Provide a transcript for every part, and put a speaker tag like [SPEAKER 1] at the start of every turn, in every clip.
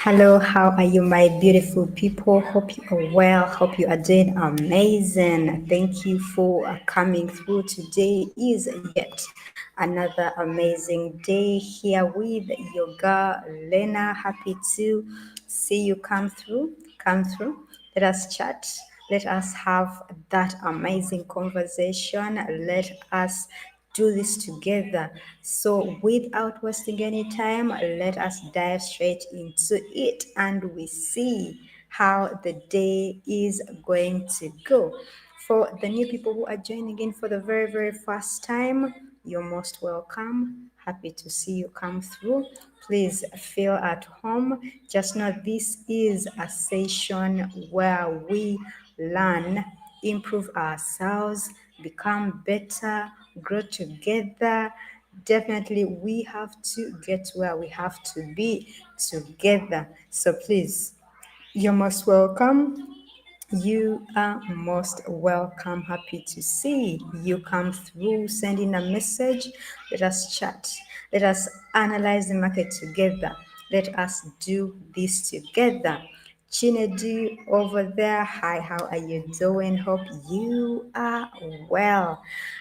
[SPEAKER 1] Hello, how are you, my beautiful people? Hope you are well. Hope you are doing amazing. Thank you for coming through. Today is yet another amazing day here with your girl Lena. Happy to see you come through. Come through. Let us chat. Let us have that amazing conversation. Let us do this together. So, without wasting any time, let us dive straight into it and we see how the day is going to go. For the new people who are joining in for the very, very first time, you're most welcome. Happy to see you come through. Please feel at home. Just know this is a session where we learn, improve ourselves, become better, grow together. Definitely, we have to get where we have to be together. So, please, you're most welcome. You are most welcome. Happy to see you come through, sending a message. Let us chat. Let us analyze the market together. Let us do this together. Chinedu over there. Hi, how are you doing? Hope you are well.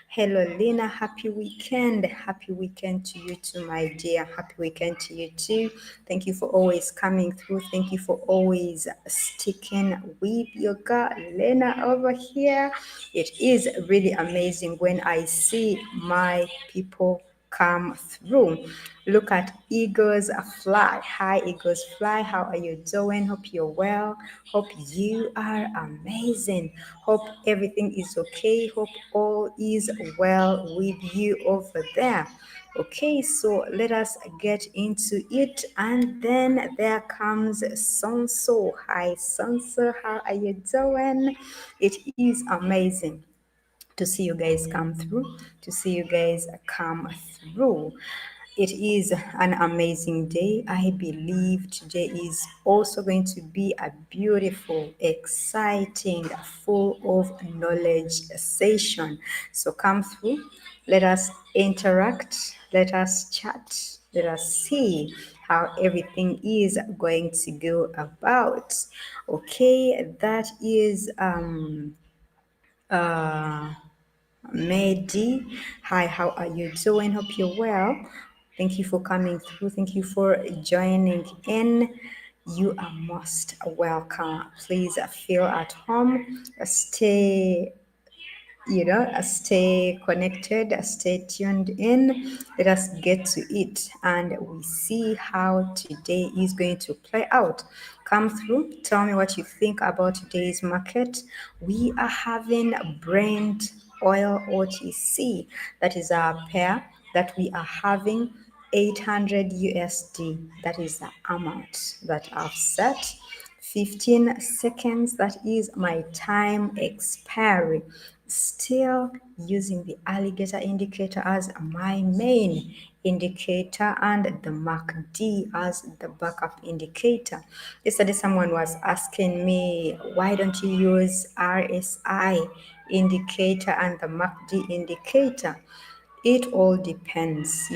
[SPEAKER 1] Hello, Lina. Happy weekend. Happy weekend to you too, my dear. Happy weekend to you too. Thank you for always coming through. Thank you for always sticking with your girl, Lena, over here. It is really amazing when I see my people come through. Look at Eagles Fly. Hi, Eagles Fly. How are you doing? Hope you're well. Hope you are amazing. Hope everything is okay. Hope all is well with you over there. Okay, so let us get into it. And then there comes Sonso. Hi, Sonso. How are you doing? It is amazing to see you guys come through, to see you guys come through. It is an amazing day. I believe today is also going to be a beautiful, exciting, full of knowledge session. So come through, let us interact, let us chat, let us see how everything is going to go about. Okay, that is uh Mehdi. Hi, how are you doing? Hope you're well. Thank you for coming through. Thank you for joining in. You are most welcome. Please feel at home. Stay connected, stay tuned in. Let us get to it and we see how today is going to play out. Come through, tell me what you think about today's market. We are having Brent oil OTC, that is our pair that we are having 800 USD. That is the amount that I've set. 15 seconds, that is my time expiry. Still using the alligator indicator as my main indicator and the MACD as the backup indicator. Yesterday someone was asking me, why don't you use RSI indicator and the MACD indicator? It all depends.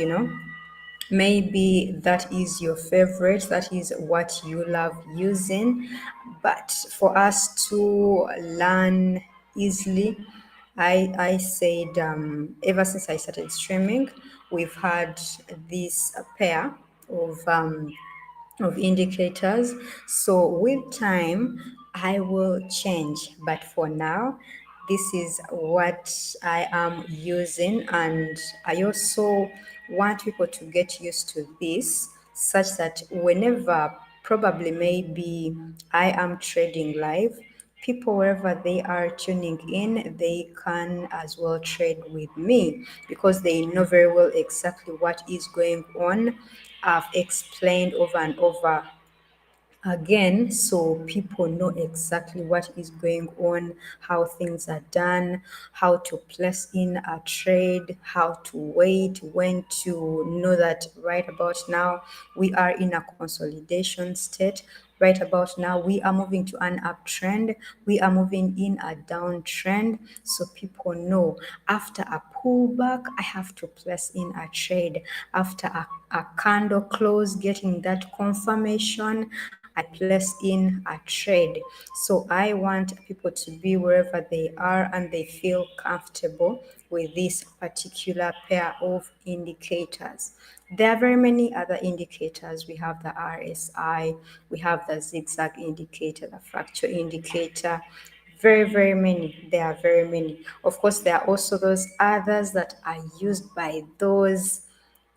[SPEAKER 1] Maybe that is your favorite, that is what you love using. But for us to learn easily, I said, ever since I started streaming, we've had this pair of indicators. So with time, I will change. But for now, this is what I am using. And I also want people to get used to this such that whenever, probably maybe I am trading live, people wherever they are tuning in, they can as well trade with me because they know very well exactly what is going on. I've explained over and over again so people know exactly what is going on, how things are done, how to place in a trade, how to wait, when to know that right about now we are in a consolidation state. right about now we are moving to an uptrend, we are moving in a downtrend. So people know after a pullback I have to place in a trade. After a candle close, getting that confirmation, I place in a trade. So I want people to be wherever they are and they feel comfortable with this particular pair of indicators. There are very many other indicators. We have the RSI, we have the zigzag indicator, the fracture indicator. Very, very many. There are very many. Of course, there are also those others that are used by those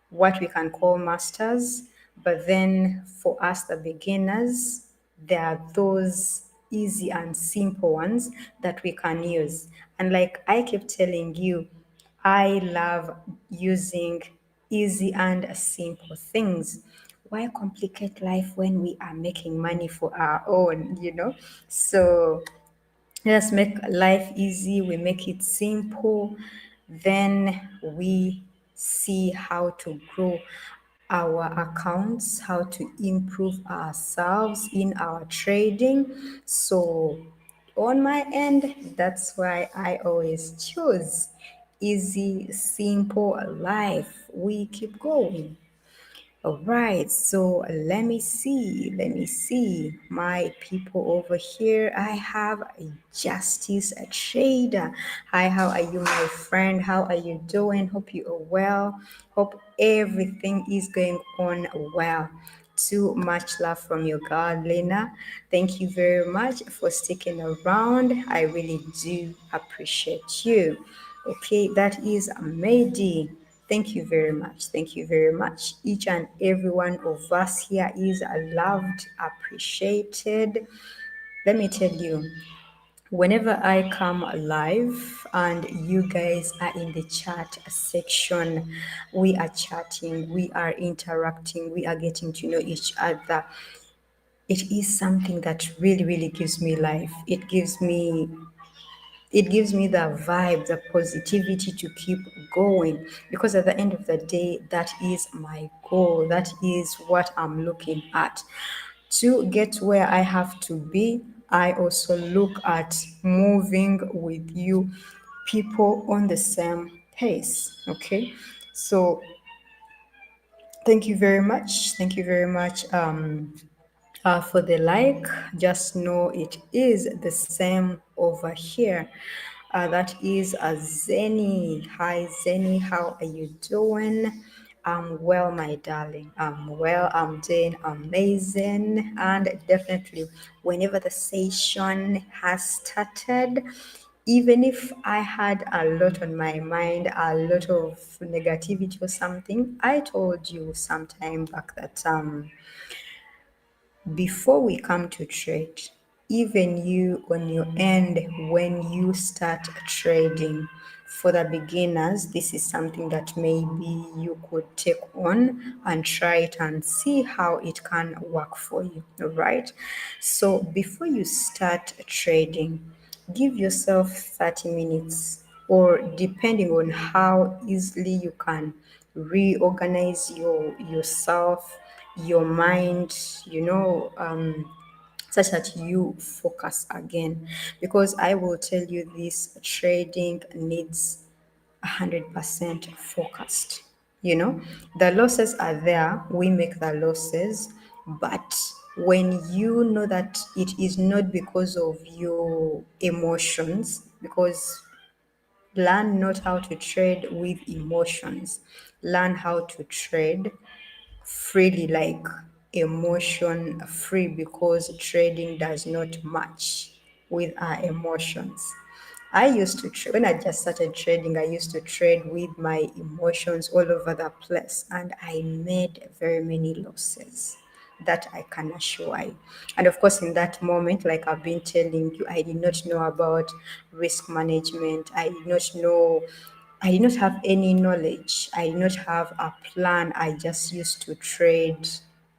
[SPEAKER 1] what we can call masters. But then for us, the beginners, there are those easy and simple ones that we can use. And like I keep telling you, I love using easy and simple things. Why complicate life when we are making money for our own? So let's make life easy, we make it simple, then we see how to grow our accounts, how to improve ourselves in our trading. So, on my end, that's why I always choose easy, simple life. We keep going. All right, so let me see my people over here. I have a Justice a Trader. Hi, how are you, my friend? How are you doing? Hope you are well. Hope everything is going on well. Too much love from your girl, Lena. Thank you very much for sticking around. I really do appreciate you. Okay, that is Mehdi. Thank you very much. Thank you very much. Each and every one of us here is loved, appreciated. Let me tell you, whenever I come live and you guys are in the chat section, we are chatting, we are interacting, we are getting to know each other. It is something that really, really gives me life. It gives me the vibe, the positivity to keep going, because at the end of the day, that is my goal. That is what I'm looking at. To get where I have to be, I also look at moving with you people on the same pace. Okay. So thank you very much. Thank you very much. For the like, just know it is the same over here. That is a Zeni. Hi, Zeni. How are you doing? I'm well, my darling. I'm well. I'm doing amazing. And definitely, whenever the session has started, even if I had a lot on my mind, a lot of negativity or something, I told you sometime back that before we come to trade, even you on your end, when you start trading, for the beginners, this is something that maybe you could take on and try it and see how it can work for you, right? So before you start trading, give yourself 30 minutes, or depending on how easily you can reorganize yourself, your mind, such that you focus again. Because I will tell you this, trading needs 100% focused. The losses are there, we make the losses, but when you know that it is not because of your emotions, because learn not how to trade with emotions, learn how to trade freely, like emotion free, because trading does not match with our emotions. I used to trade, when I just started trading, I used to trade with my emotions all over the place, and I made very many losses. That I can assure you. And of course, in that moment, like I've been telling you, I did not know about risk management. I did not have any knowledge. I did not have a plan. I just used to trade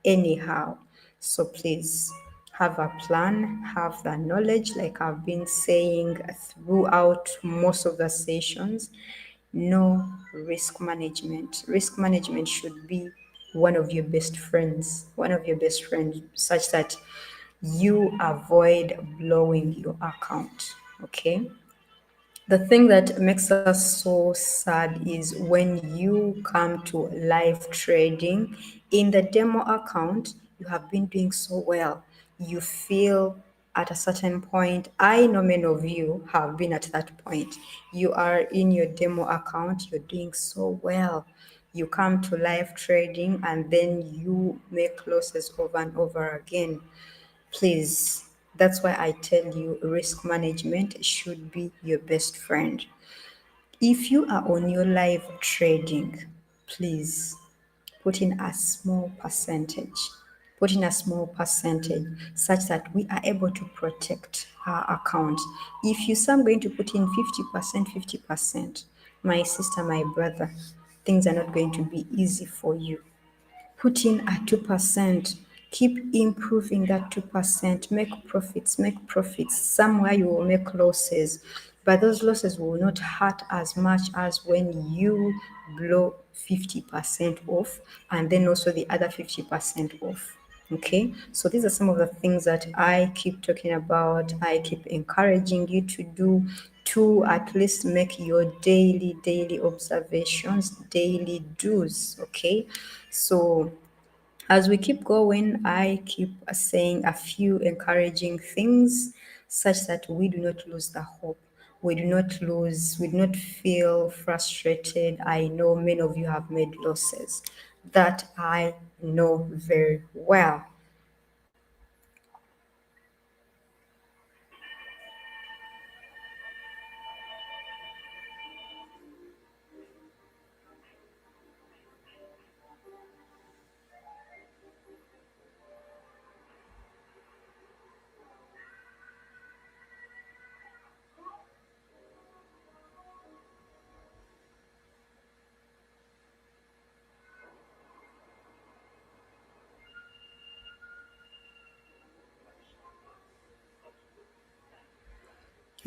[SPEAKER 1] anyhow. So please have a plan, have the knowledge, like I've been saying throughout most of the sessions. No risk management. Risk management should be one of your best friends, such that you avoid blowing your account. Okay. The thing that makes us so sad is when you come to live trading in the demo account, you have been doing so well. You feel at a certain point, I know many of you have been at that point. You are in your demo account, you're doing so well. You come to live trading and then you make losses over and over again. Please, that's why I tell you risk management should be your best friend. If you are on your live trading, please put in a small percentage. Put in a small percentage such that we are able to protect our account. If you say I'm going to put in 50%, 50%, my sister, my brother, things are not going to be easy for you. Put in a 2%. Keep improving that 2%. Make profits. Somewhere you will make losses, but those losses will not hurt as much as when you blow 50% off and then also the other 50% off. Okay, so these are some of the things that I keep talking about. I keep encouraging you to do to at least make your daily observations, daily do's. Okay, so as we keep going, I keep saying a few encouraging things such that we do not lose the hope. We do not feel frustrated. I know many of you have made losses. That I know very well.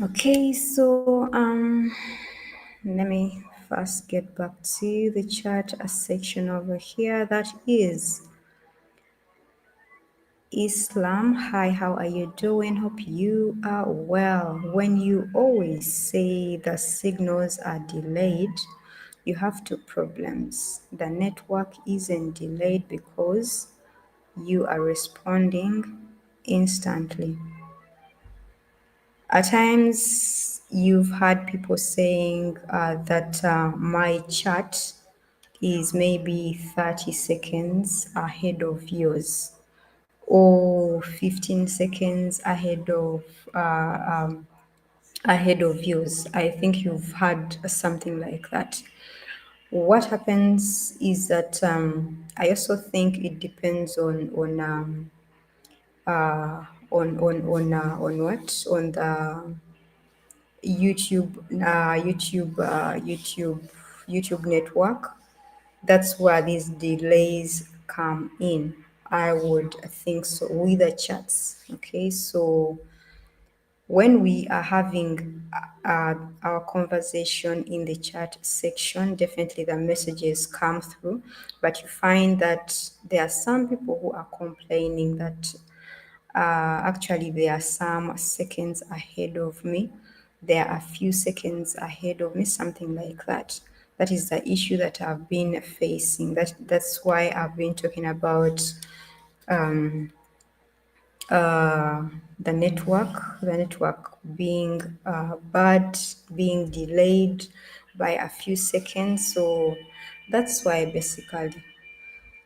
[SPEAKER 1] Okay, so let me first get back to the chat a section over here that is Islam. Hi, how are you doing? Hope you are well. When you always say the signals are delayed, you have two problems. The network isn't delayed because you are responding instantly. At times, you've had people saying that my chat is maybe 30 seconds ahead of yours or 15 seconds uh, um, ahead of yours. I think you've had something like that. What happens is that I also think it depends on what on the YouTube network. That's where these delays come in. I would think so with the chats. Okay, so when we are having our conversation in the chat section, definitely the messages come through, but you find that there are some people who are complaining that actually they are some seconds ahead of me. There are a few seconds ahead of me, something like that. That is the issue that I've been facing. That's why I've been talking about the network being bad, being delayed by a few seconds. So that's why basically.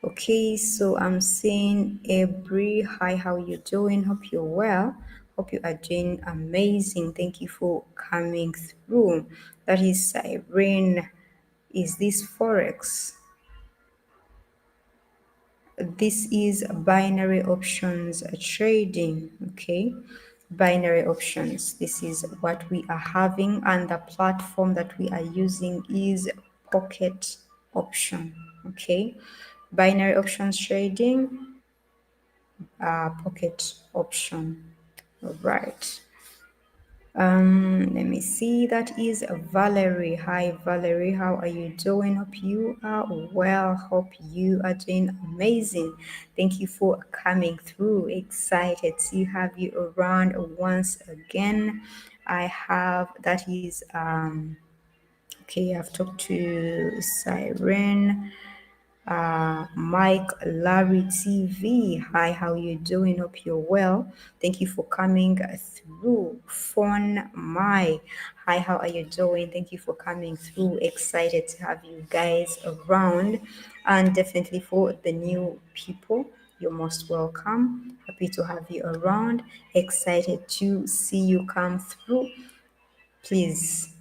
[SPEAKER 1] Okay, so I'm seeing Abri. Hi, how you doing? Hope you're well. Hope you are doing amazing. Thank you for coming through. That is Irene. Is this Forex? This is binary options trading. Okay, binary options. This is what we are having, and the platform that we are using is Pocket Option. Okay, binary options trading, Pocket Option. All right. Let me see. That is Valerie. Hi, Valerie. How are you doing? Hope you are well. Hope you are doing amazing. Thank you for coming through. Excited to have you around once again. I have that is okay. I've talked to Siren. Mike Larry TV. Hi, how you doing? Hope you're well. Thank you for coming through. Phone My. Hi, how are you doing? Thank you for coming through. Excited to have you guys around. And definitely for the new people, you're most welcome. Happy to have you around. Excited to see you come through. Please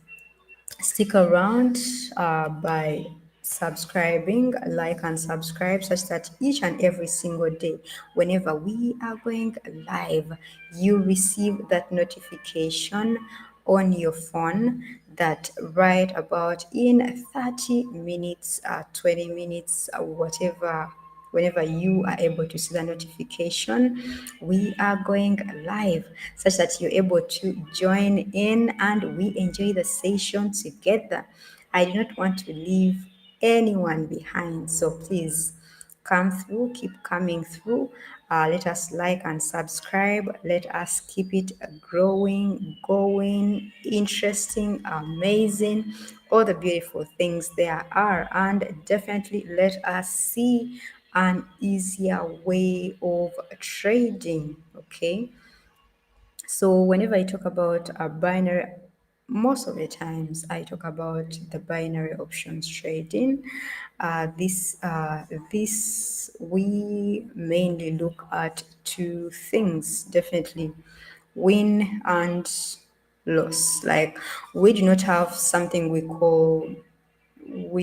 [SPEAKER 1] stick around by subscribing, like and subscribe, such that each and every single day, whenever we are going live, you receive that notification on your phone that right about in 30 minutes, 20 minutes, whatever, whenever you are able to see the notification, we are going live, such that you're able to join in and we enjoy the session together. I do not want to leave anyone behind, so please come through, keep coming through. Let us like and subscribe. Let us keep it growing, going, interesting, amazing, all the beautiful things there are. And definitely let us see an easier way of trading. Okay. So whenever I talk about a binary, most of the times I talk about the binary options trading. This we mainly look at two things, definitely win and loss. Like we do not have something we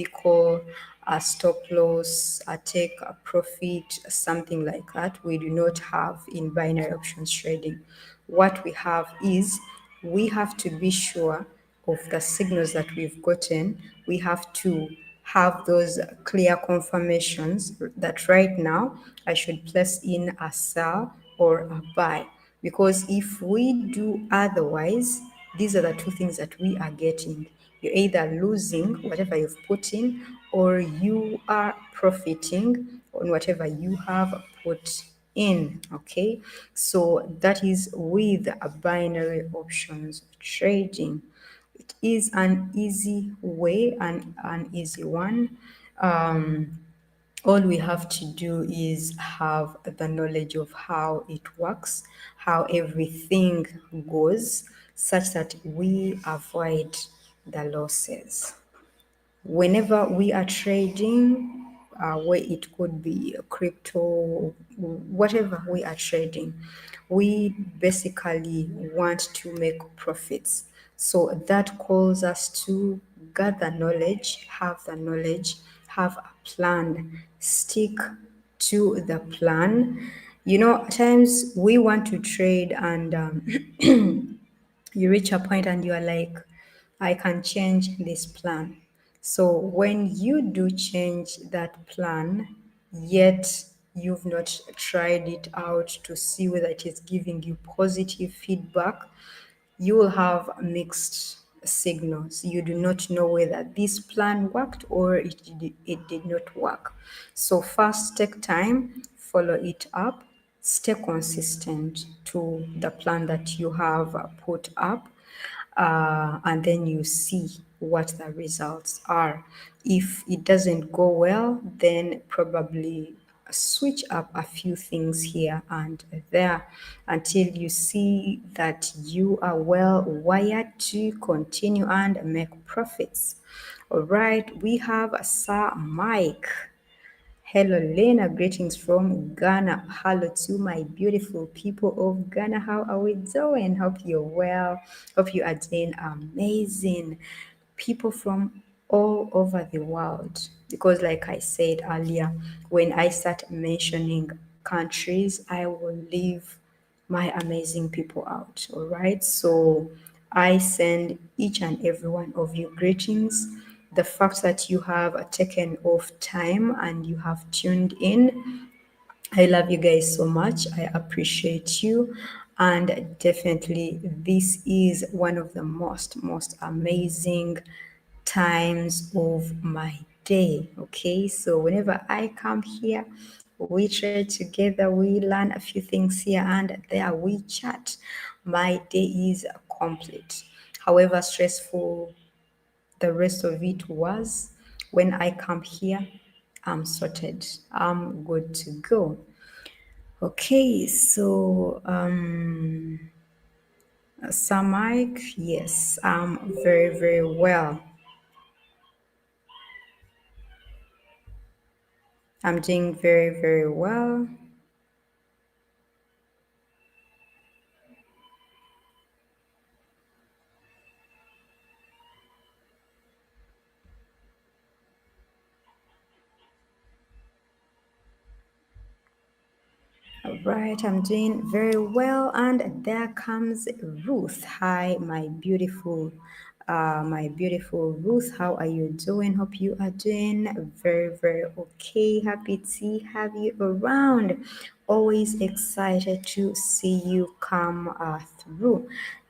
[SPEAKER 1] call a stop loss, a take a profit, something like that. We do not have in binary options trading. What we have is we have to be sure of the signals that we've gotten. We have to have those clear confirmations that right now I should place in a sell or a buy. Because if we do otherwise, these are the two things that we are getting. You're either losing whatever you've put in, or you are profiting on whatever you have put in. Okay, so that is with a binary options trading. It is an easy way and an easy one. All we have to do is have the knowledge of how it works, how everything goes, such that we avoid the losses. Whenever we are trading, where it could be crypto, whatever we are trading, we basically want to make profits. So that calls us to gather knowledge, have a plan, stick to the plan. You know, at times we want to trade and you reach a point and you are like, I can change this plan. So when you do change that plan, yet you've not tried it out to see whether it is giving you positive feedback, you will have mixed signals. You do not know whether this plan worked or it did not work. So first take time, follow it up, stay consistent to the plan that you have put up, and then you see what the results are. If it doesn't go well, then probably switch up a few things here and there until you see that you are well wired to continue and make profits. All right, we have Sir Mike. Hello, Lena. Greetings from Ghana. Hello to my beautiful people of Ghana. How are we doing? Hope you're well. Hope you are doing amazing. People from all over the world. Because, like I said earlier, when I start mentioning countries, I will leave my amazing people out. All right. So I send each and every one of you greetings. The fact that you have taken off time and you have tuned in, I love you guys so much. I appreciate you. And definitely, this is one of the most amazing times of my day. Okay, so whenever I come here, we try together, we learn a few things here and there, we chat. My day is complete. However stressful the rest of it was, when I come here, I'm sorted. I'm good to go. Okay, so Samike, yes, I'm very well. I'm doing very well. All right, I'm doing very well. And there comes Ruth. Hi, my beautiful Ruth. How are you doing? Hope you are doing very okay. Happy to have you around. Always excited to see you come through.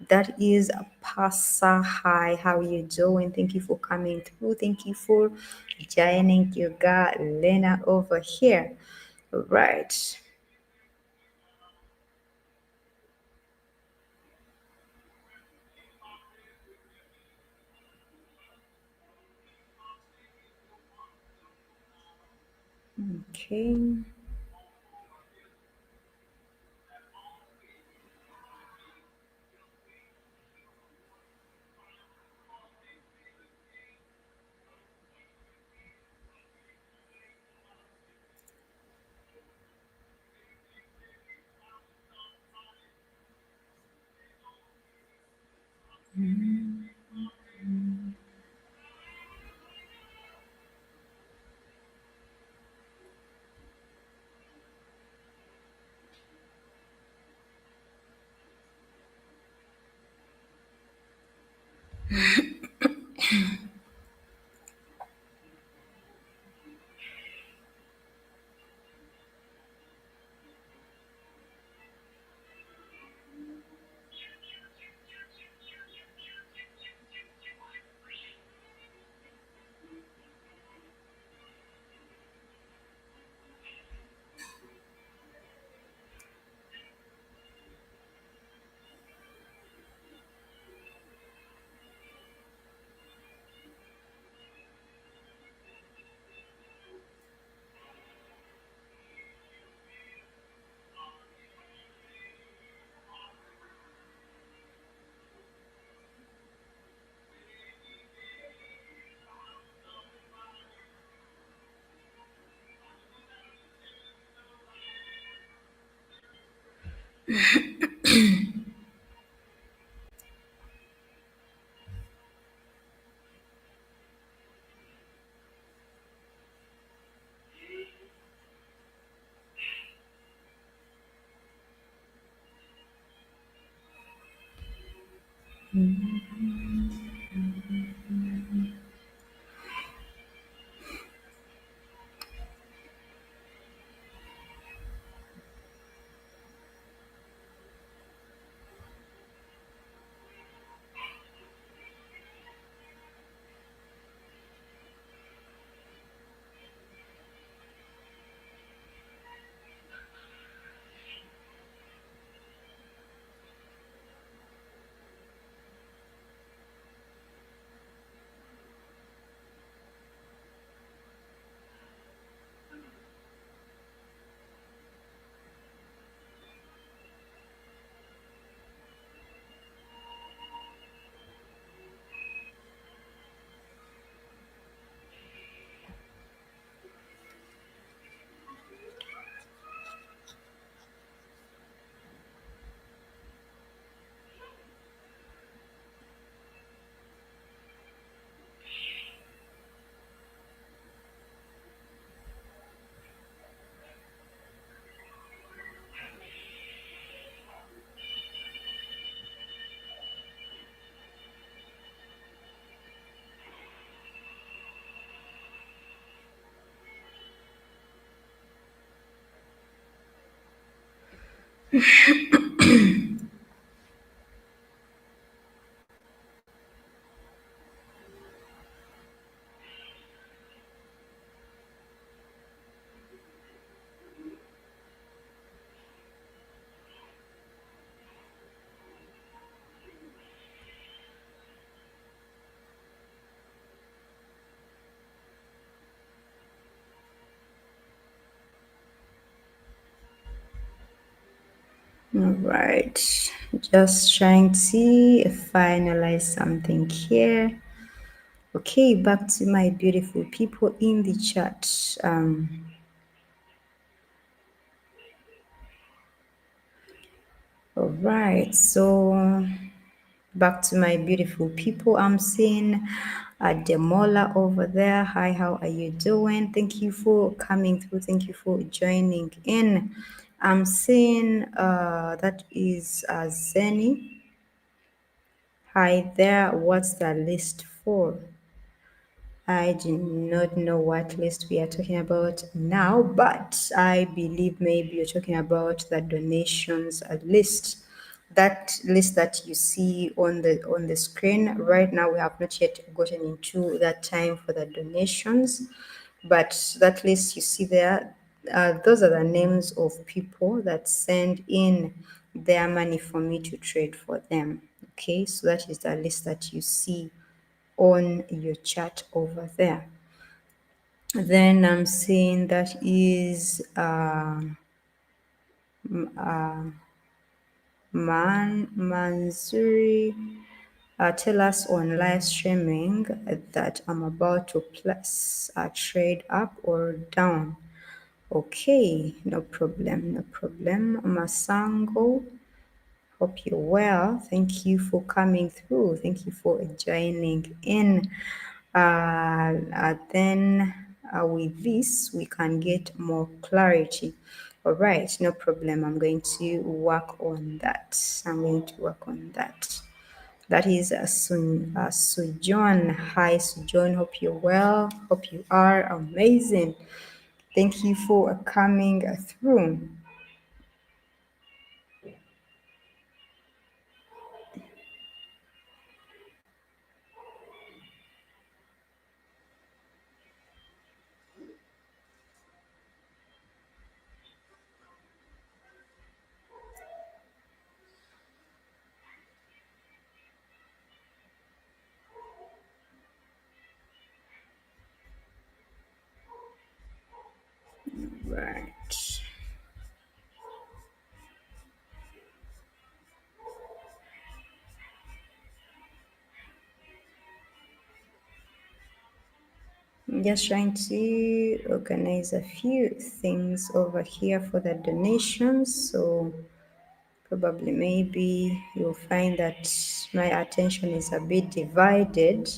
[SPEAKER 1] That is Pasa. Hi, how are you doing? Thank you for coming through. Thank you for joining. You got Lena over here. All right. Okay. All right, just trying to finalize something here. Okay, back to my beautiful people in the chat. All right, so back to my beautiful people. I'm seeing Demola over there. Hi, how are you doing? Thank you for coming through. Thank you for joining in. I'm seeing that is Zeni. Hi there. What's the list for? I do not know what list we are talking about now, but I believe maybe you're talking about the donations list. That list that you see on the screen right now, we have not yet gotten into that time for the donations, but that list you see there, those are the names of people that send in their money for me to trade for them. Okay, so that is the list that you see on your chat over there. Then I'm seeing that is Manzuri. Tell us on live streaming that I'm about to place a trade up or down. Okay, no problem, no problem. Masango, hope you're well. Thank you for coming through. Thank you for joining in. Then with this, we can get more clarity. All right, no problem. I'm going to work on that. I'm going to work on that. That is Sujon. Hi, Sujon. Hope you're well. Hope you are amazing. Thank you for coming through. Right. I'm just trying to organize a few things over here for the donations. So probably maybe you'll find that my attention is a bit divided,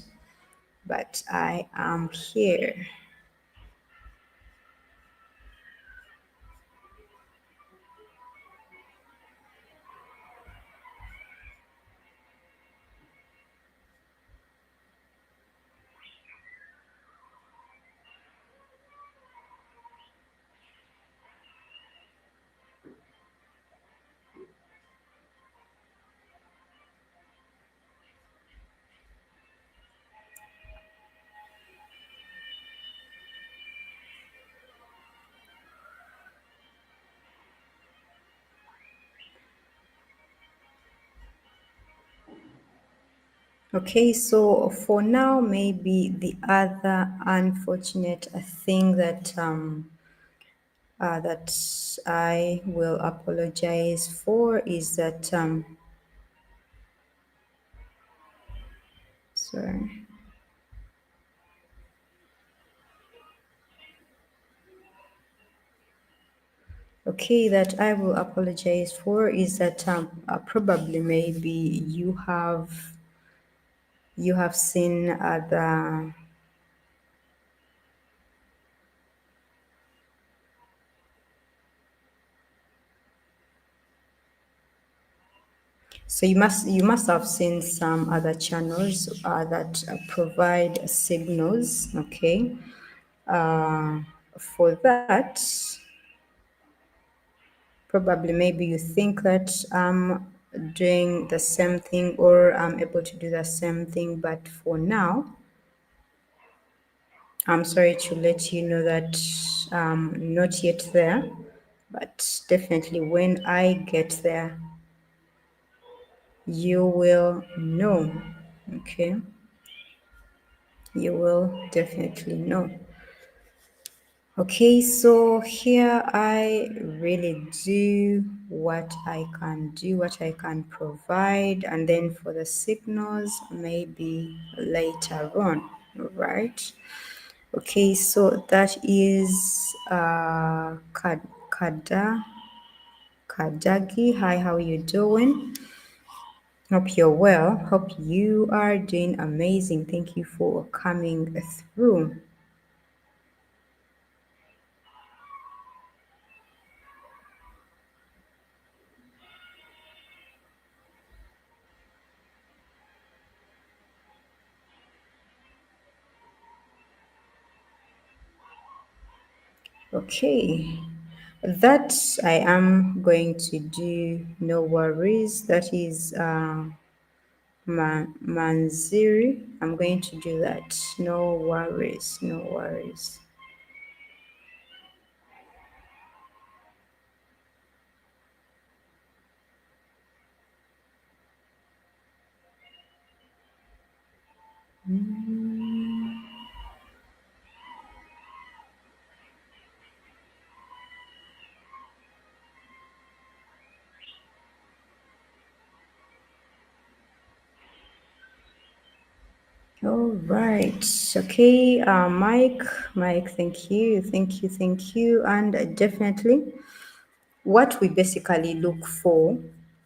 [SPEAKER 1] but I am here. Okay, so for now, maybe the other unfortunate thing that I will apologize for is that sorry. Okay, that I will apologize for is that probably maybe you have seen the so you must have seen some other channels that provide signals. Okay, uh, for that probably maybe you think that I'm doing the same thing or I'm able to do the same thing, but for now I'm sorry to let you know that I'm not yet there, but definitely when I get there, you will know. Okay, you will definitely know. Okay, so here I really do what I can do, what I can provide, and then for the signals, maybe later on, right? Okay, so that is Kadagi. Hi, how you doing? Hope you're well. Hope you are doing amazing. Thank you for coming through. Okay, that I am going to do. No worries. That is Manziri. I'm going to do that. No worries. No worries. All right. Okay, Mike, thank you. And definitely what we basically look for,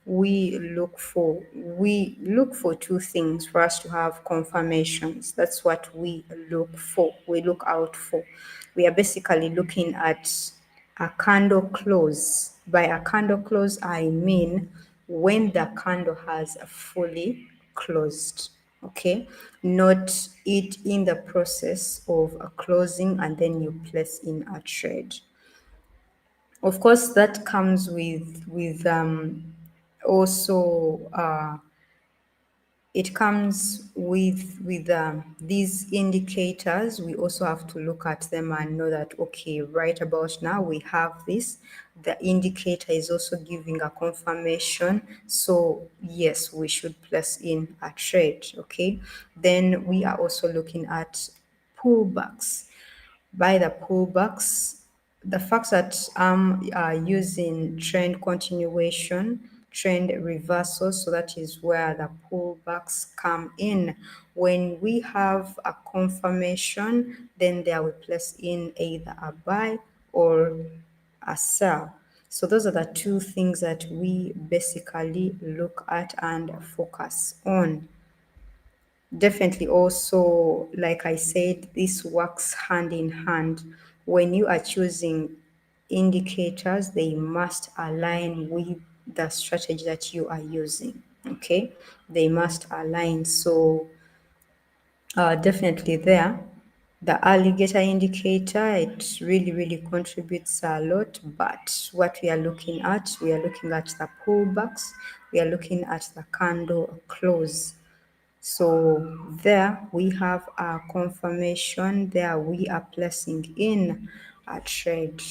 [SPEAKER 1] we look for two things for us to have confirmations. That's what we look for. We look out for. We are basically looking at a candle close. By a candle close, I mean when the candle has fully closed. Okay, not it in the process of a closing and then you place in a trade. Of course, that comes with also it comes with these indicators. We also have to look at them and know that okay, right about now we have this. The indicator is also giving a confirmation. So yes, we should place in a trade. Okay. Then we are also looking at pullbacks. By the pullbacks, the fact that I'm using trend continuation, trend reversal, so that is where the pullbacks come in. When we have a confirmation, then there we place in either a buy or a sell. So those are the two things that we basically look at and focus on. Definitely also, like I said, this works hand in hand. When you are choosing indicators, they must align with the strategy that you are using. Okay, they must align. So definitely there. The alligator indicator, it really contributes a lot. But what we are looking at the pullbacks, we are looking at the candle close. So there we have our confirmation. There we are placing in a trade.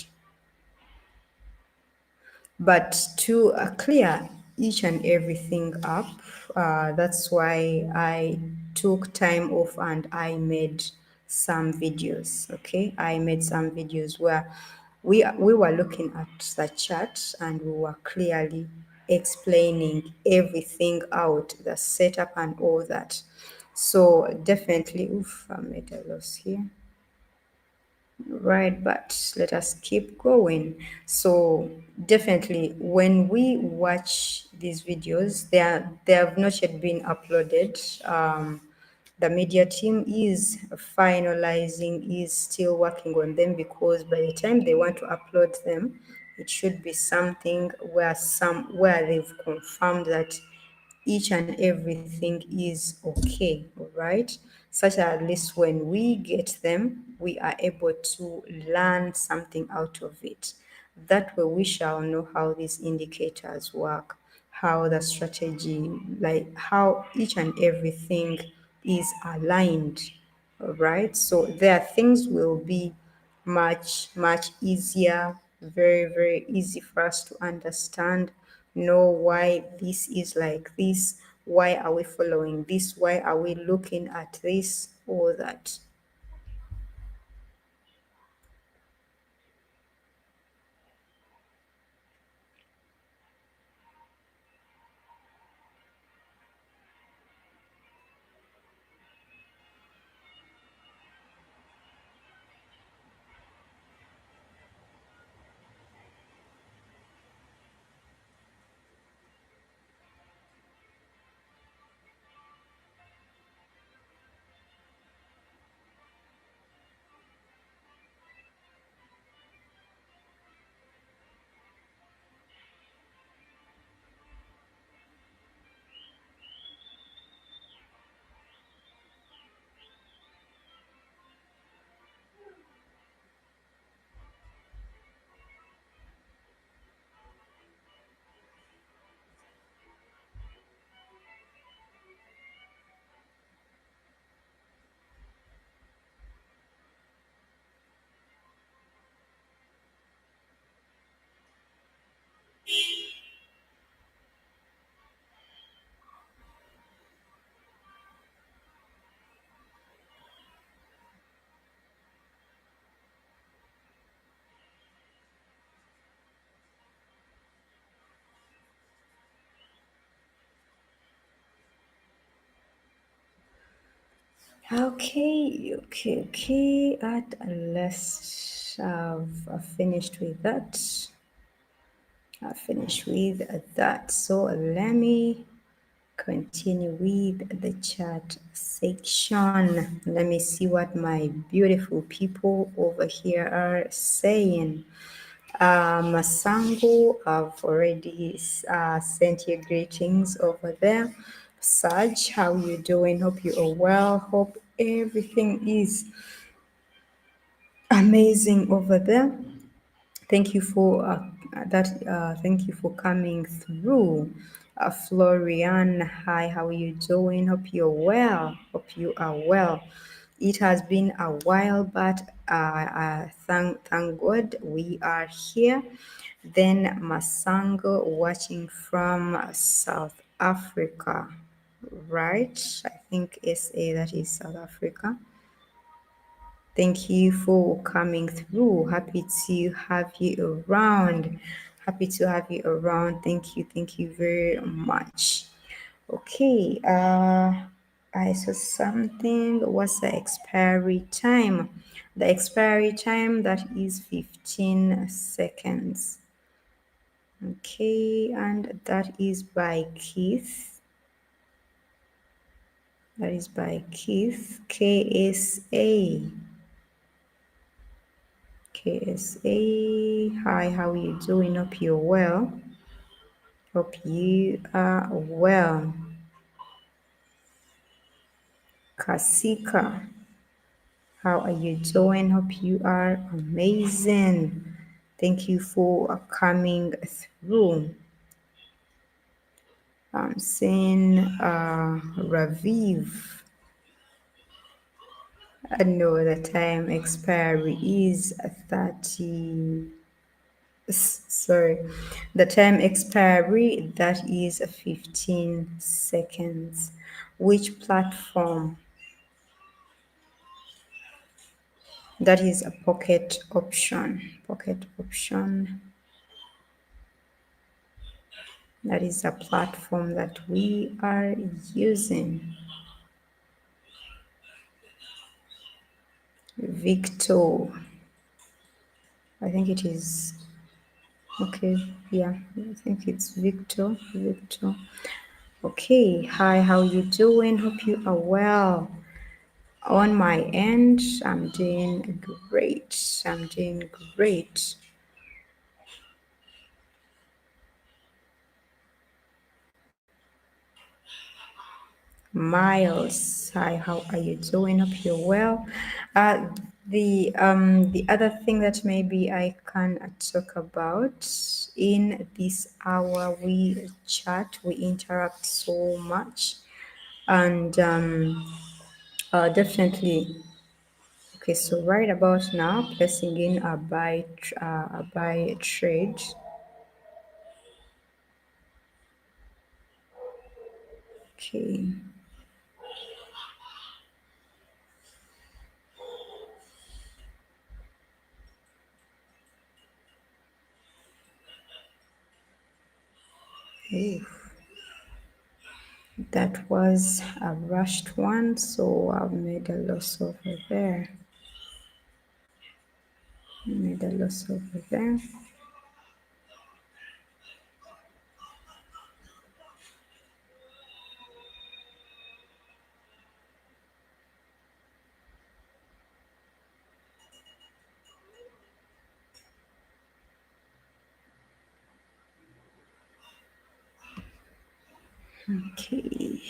[SPEAKER 1] But to clear each and everything up, that's why I took time off and I made some videos. Okay, I made some videos where we were looking at the chart and we were clearly explaining everything out, the setup and all that. So definitely, oof, I made a loss here. Right, but let us keep going. So definitely when we watch these videos, they have not yet been uploaded. The media team is finalizing, is still working on them because by the time they want to upload them, it should be something where they've confirmed that each and everything is okay, all right? Such that at least when we get them, we are able to learn something out of it. That way, we shall know how these indicators work, how the strategy, like how each and everything is aligned, all right? So there, things will be much easier, very easy for us to understand, know why this is like this, why are we following this, why are we looking at this, all that. Okay. At last, I've finished with that. I finished with that. So let me continue with the chat section. Let me see what my beautiful people over here are saying. Masango, I've already sent you greetings over there. Saj, how you doing? Hope you are well. Hope everything is amazing over there. Thank you for that. Thank you for coming through. Florian, hi, how are you doing? Hope you're well. Hope you are well. It has been a while, but thank God we are here. Then Masango watching from South Africa, right? I think SA, that is South Africa. Thank you for coming through. Happy to have you around. Happy to have you around. Thank you. Thank you very much. Okay. I saw something. What's the expiry time? The expiry time, that is 15 seconds. Okay, and that is by Keith. That is by Keith. KSA. KSA, hi, how are you doing? Hope you're well. Hope you are well. Kasika, how are you doing? Hope you are amazing. Thank you for coming through. I'm seeing Raviv. I know the time expiry is 30. Sorry, the time expiry, that is 15 seconds. Which platform? That is a pocket option. Pocket option. That is a platform that we are using. Victor. I think it is. Okay, yeah, I think it's Victor. Victor. Okay, hi, how you doing? Hope you are well. On my end, I'm doing great. I'm doing great. Miles, hi, how are you doing? Hope you're well. The other thing that maybe I can talk about, in this hour we chat, we interact so much, and definitely. Okay, so right about now, placing in a buy trade. Okay. Ooh, that was a rushed one, so I've made a loss over there. Made a loss over there. Okay.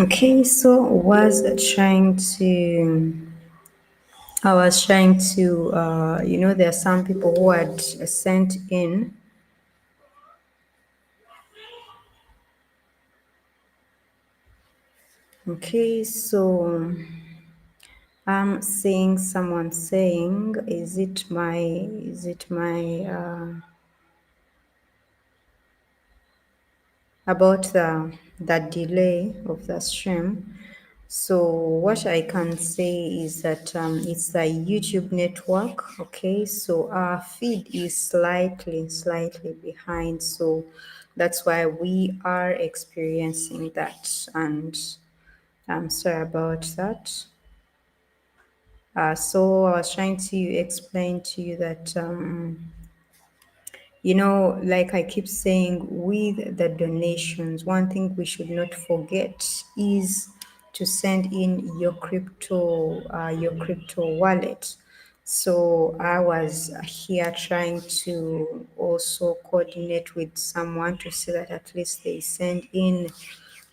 [SPEAKER 1] Okay, so I was trying to, there are some people who had sent in. Okay, so I'm seeing someone saying, about the delay of the stream. So what I can say is that it's the YouTube network. Okay, so our feed is slightly behind. So that's why we are experiencing that, and I'm sorry about that. So I was trying to explain to you that like I keep saying, with the donations, one thing we should not forget is to send in your crypto wallet. So I was here trying to also coordinate with someone to see that at least they send in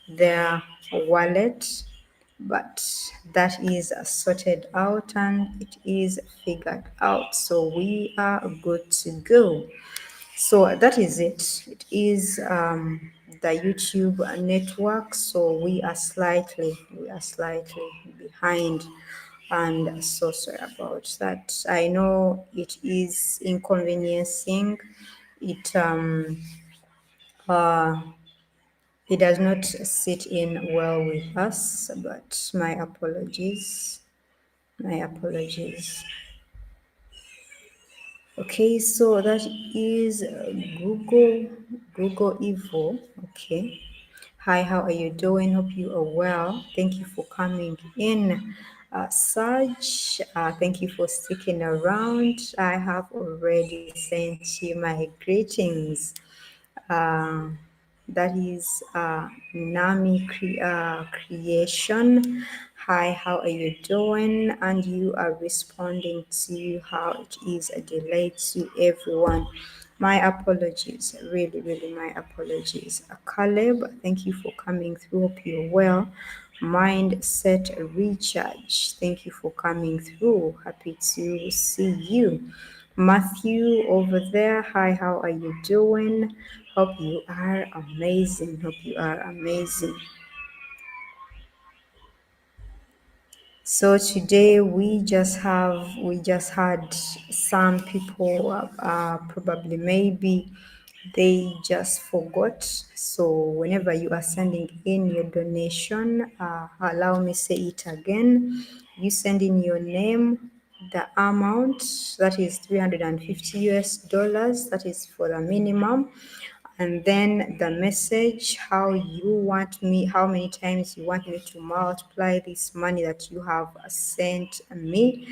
[SPEAKER 1] their wallet, but that is sorted out and it is figured out. So we are good to go. So that is it. It is the YouTube network. So we are slightly behind, and so sorry about that. I know it is inconveniencing. It uh, it does not sit in well with us, but my apologies. My apologies. Okay, so that is Google Evo. Okay. Hi, how are you doing? Hope you are well. Thank you for coming in. Sarge, thank you for sticking around. I have already sent you my greetings. Uh, that is Nami Creation. Hi, how are you doing? And you are responding to how it is a delay to everyone. My apologies, really, my apologies. Caleb, thank you for coming through. Hope you're well. Mindset Recharge, thank you for coming through. Happy to see you. Matthew over there, hi, how are you doing? Hope you are amazing. Hope you are amazing. So today we just had some people probably maybe they just forgot. So whenever you are sending in your donation, allow me say it again. You send in your name, the amount that is 350 US dollars. That is for the minimum, and then the message, how many times you want me to multiply this money that you have sent me.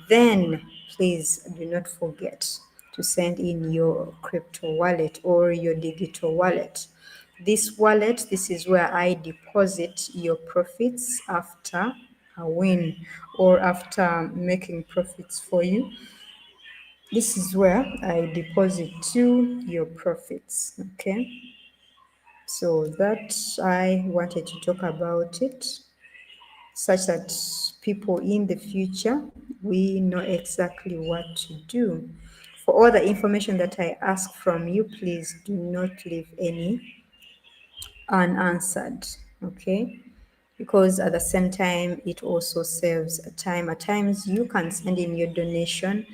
[SPEAKER 1] Then please do not forget to send in your crypto wallet or your digital wallet. This is where I deposit your profits after a win or after making profits for you. This is where I deposit to your profits. Okay. So that I wanted to talk about it, such that people in the future, we know exactly what to do. For all the information that I ask from you, please do not leave any unanswered. Okay. Because at the same time, it also saves time. At times, you can send in your donation,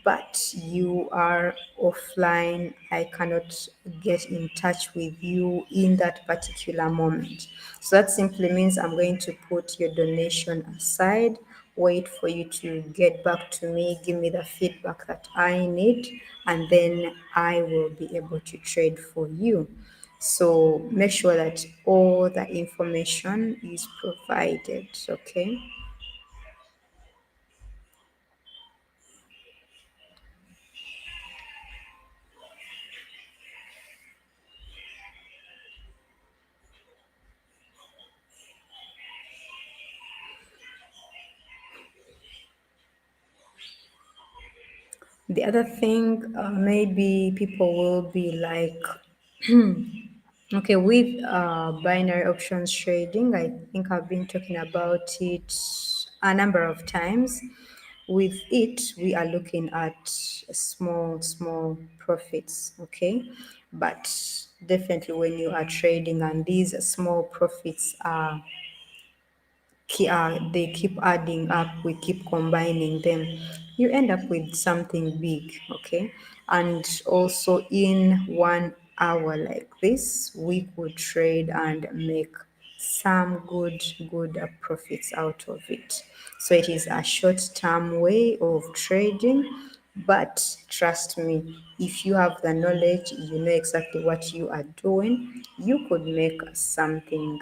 [SPEAKER 1] but you are offline. I cannot get in touch with you in that particular moment. So that simply means I'm going to put your donation aside, wait for you to get back to me, give me the feedback that I need, and then I will be able to trade for you. So make sure that all the information is provided, okay? The other thing, maybe people will be like, Okay, with binary options trading, I think I've been talking about it a number of times. With it, we are looking at small profits, okay? But definitely when you are trading and these small profits are they keep adding up, we keep combining them, you end up with something big, okay? And also in 1 hour like this, we could trade and make some good profits out of it. So it is a short-term way of trading, but trust me, if you have the knowledge, you know exactly what you are doing, you could make something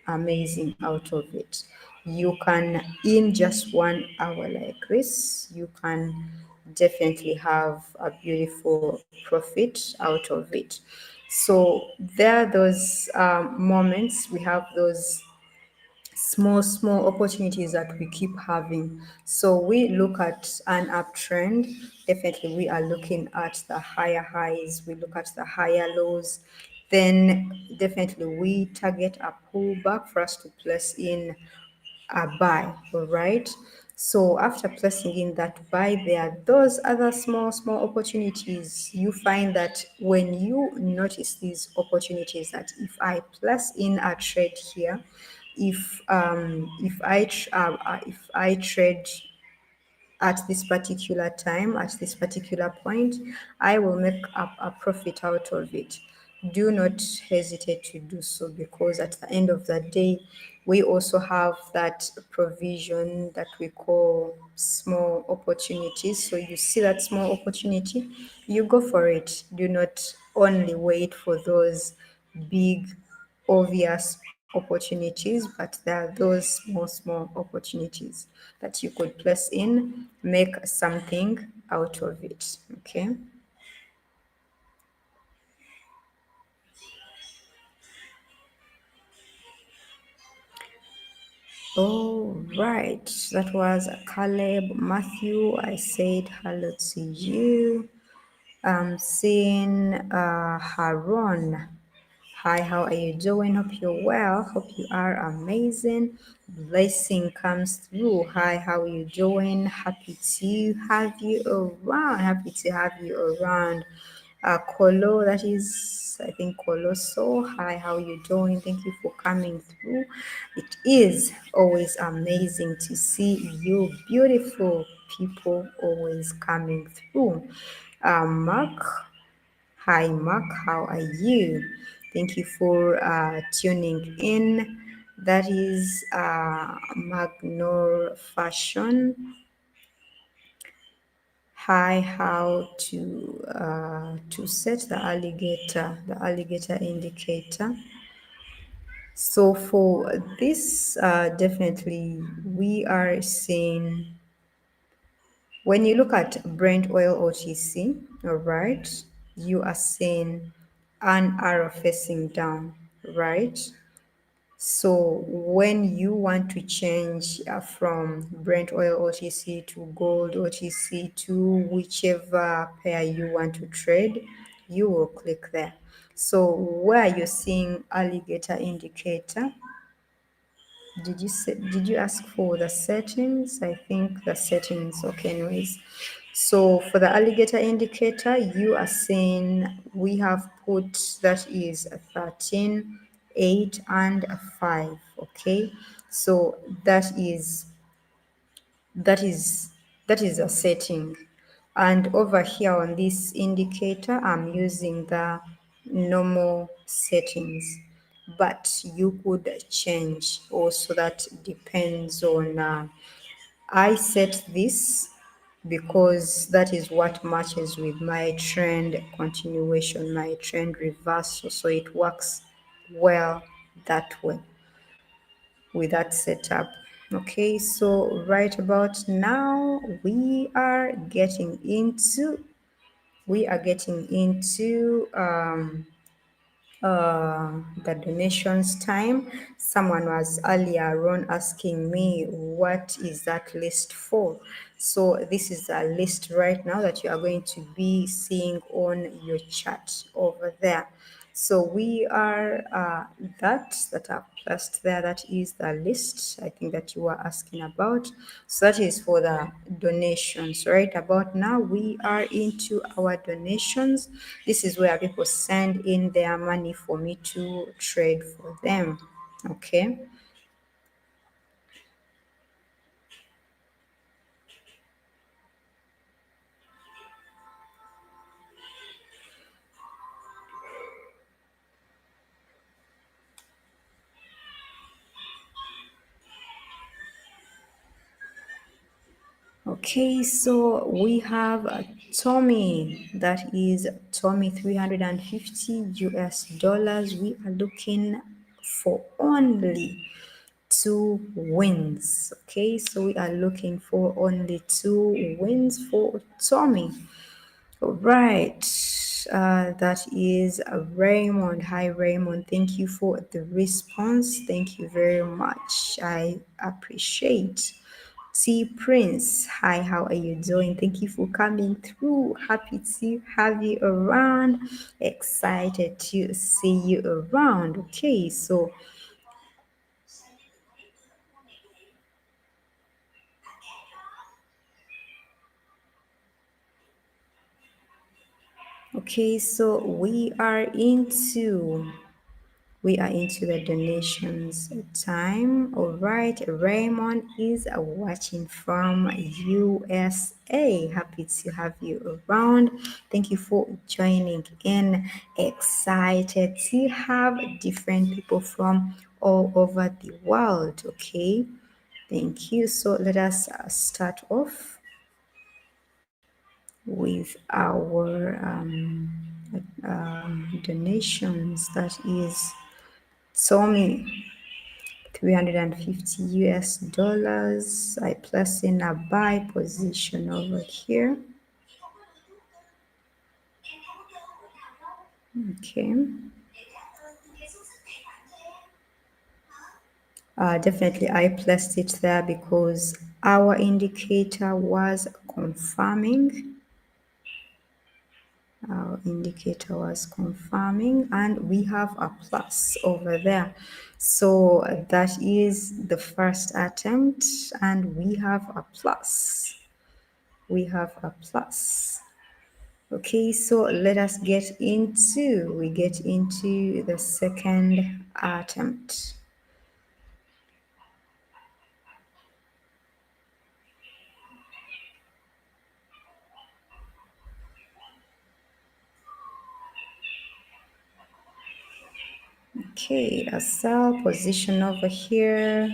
[SPEAKER 1] amazing out of it. You can, in just 1 hour like this, you can definitely have a beautiful profit out of it. So there are those moments, we have those small opportunities that we keep having. So we look at an uptrend, definitely we are looking at the higher highs, we look at the higher lows, then definitely we target a pullback for us to place in a buy, all right? So after placing in that buy, there are those other small opportunities. You find that when you notice these opportunities, that if I place in a trade here, if I trade at this particular time, at this particular point, I will make up a profit out of it. Do not hesitate to do so, because at the end of the day, we also have that provision that we call small opportunities. So you see that small opportunity, you go for it. Do not only wait for those big obvious opportunities, but there are those small opportunities that you could place in, make something out of it. Okay. All right. That was Caleb Matthew. I said hello to you. I'm seeing Haron. Hi, how are you doing? Hope you're well. Hope you are amazing. Blessing comes through. Hi, how are you doing? Happy to have you around. Happy to have you around. Kolo, that is, I think, Colosso. Hi, how are you doing? Thank you for coming through. It is always amazing to see you, beautiful people, always coming through. Mark, hi, Mark, how are you? Thank you for tuning in. That is Magnor Fashion. Hi, how to set the alligator indicator. So for this, definitely we are seeing, when you look at Brent oil OTC, all right, you are seeing an arrow facing down, right? So when you want to change from Brent oil OTC to gold OTC to whichever pair you want to trade, you will click there. So where you're seeing alligator indicator, did you ask for the settings? I think the settings. Okay, anyways. So for the alligator indicator, you are seeing we have put that is a 13, 8, and a 5. Okay. So that is that is a setting. And over here on this indicator, I'm using the normal settings, but you could change also. That depends on I set this because that is what matches with my trend continuation, my trend reversal, so it works well that way with that setup. Okay, so right about now we are getting into the donations time. Someone was earlier on asking me what is that list for. So this is a list right now that you are going to be seeing on your chat over there. So we are that I've placed there. That is the list I think that you are asking about. So that is for the donations. Right about now, we are into our donations. This is where people send in their money for me to trade for them. Okay. Okay, so we have Tommy, that is Tommy 350 US dollars. We are looking for only two wins. Okay, so we are looking for only two wins for Tommy. All right, that is Raymond. Hi, Raymond. Thank you for the response. Thank you very much. I appreciate. T Prince, hi, how are you doing? Thank you for coming through. Happy to have you around. Excited to see you around. So we are into the donations time. All right, Raymond is watching from USA. Happy to have you around. Thank you for joining in. Excited to have different people from all over the world. Okay, thank you. So let us start off with our donations. That is Tommy, 350 US dollars. I place in a buy position over here. Okay. Definitely I placed it there because our indicator was confirming. Our indicator was confirming, and we have a plus over there. So that is the first attempt, and we have a plus. We have a plus. Okay, so let us get into the second attempt. Okay, a sell position over here.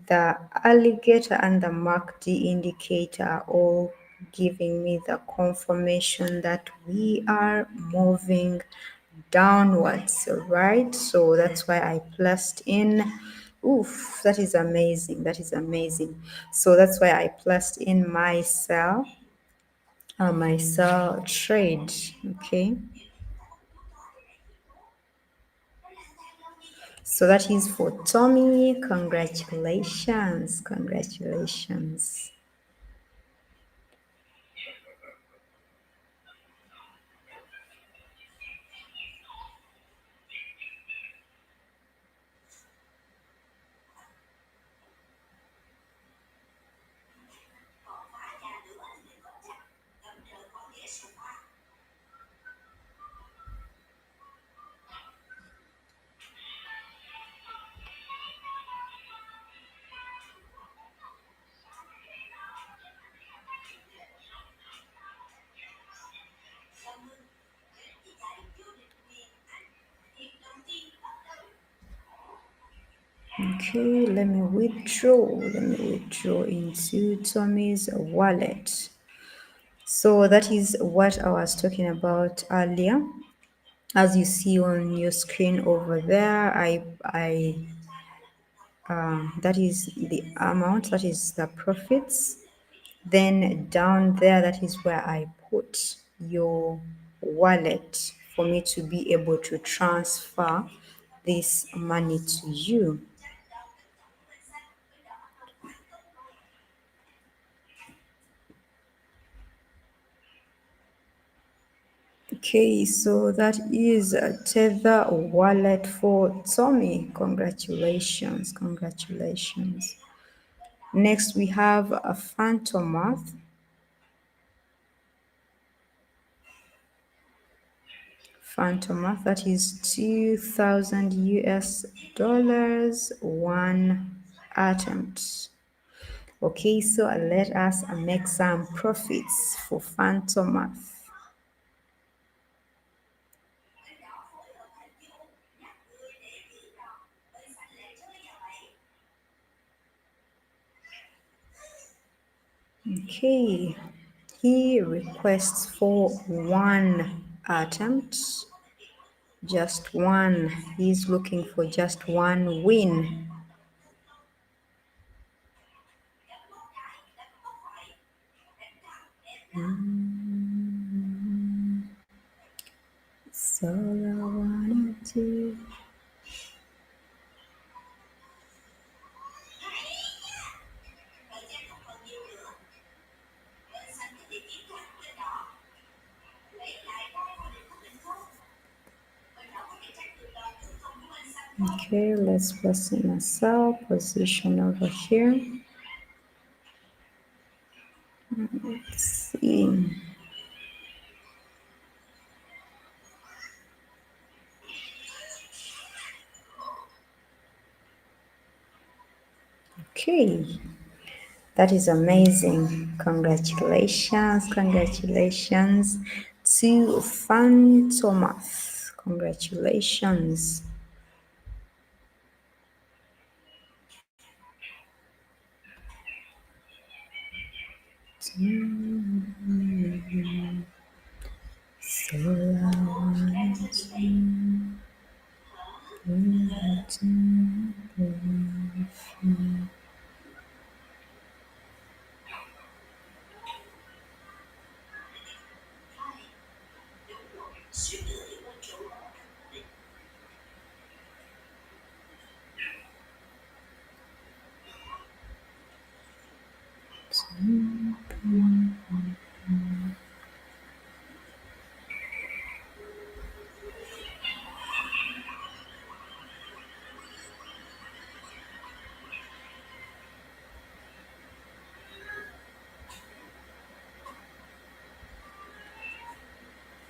[SPEAKER 1] The alligator and the MACD indicator are all giving me the confirmation that we are moving downwards, right? So that's why I placed in. Oof, that is amazing. That is amazing. So that's why I placed in my sell trade. Okay. So that is for Tommy. Congratulations. Congratulations. Okay, let me withdraw. Let me withdraw into Tommy's wallet. So that is what I was talking about earlier. As you see on your screen over there, that is the amount, that is the profits. Then down there, that is where I put your wallet for me to be able to transfer this money to you. Okay, so that is a Tether wallet for Tommy. Congratulations, congratulations. Next, we have a Phantomath. Phantomath, that is 2,000 US dollars, one attempt. Okay, so let us make some profits for Phantomath. Okay, he requests for one attempt, just one. He's looking for just one win. So I wanna do. Okay, let's place in a cell position over here. Let's see. Okay, that is amazing. Congratulations, congratulations to Phantomath. Congratulations. So I want to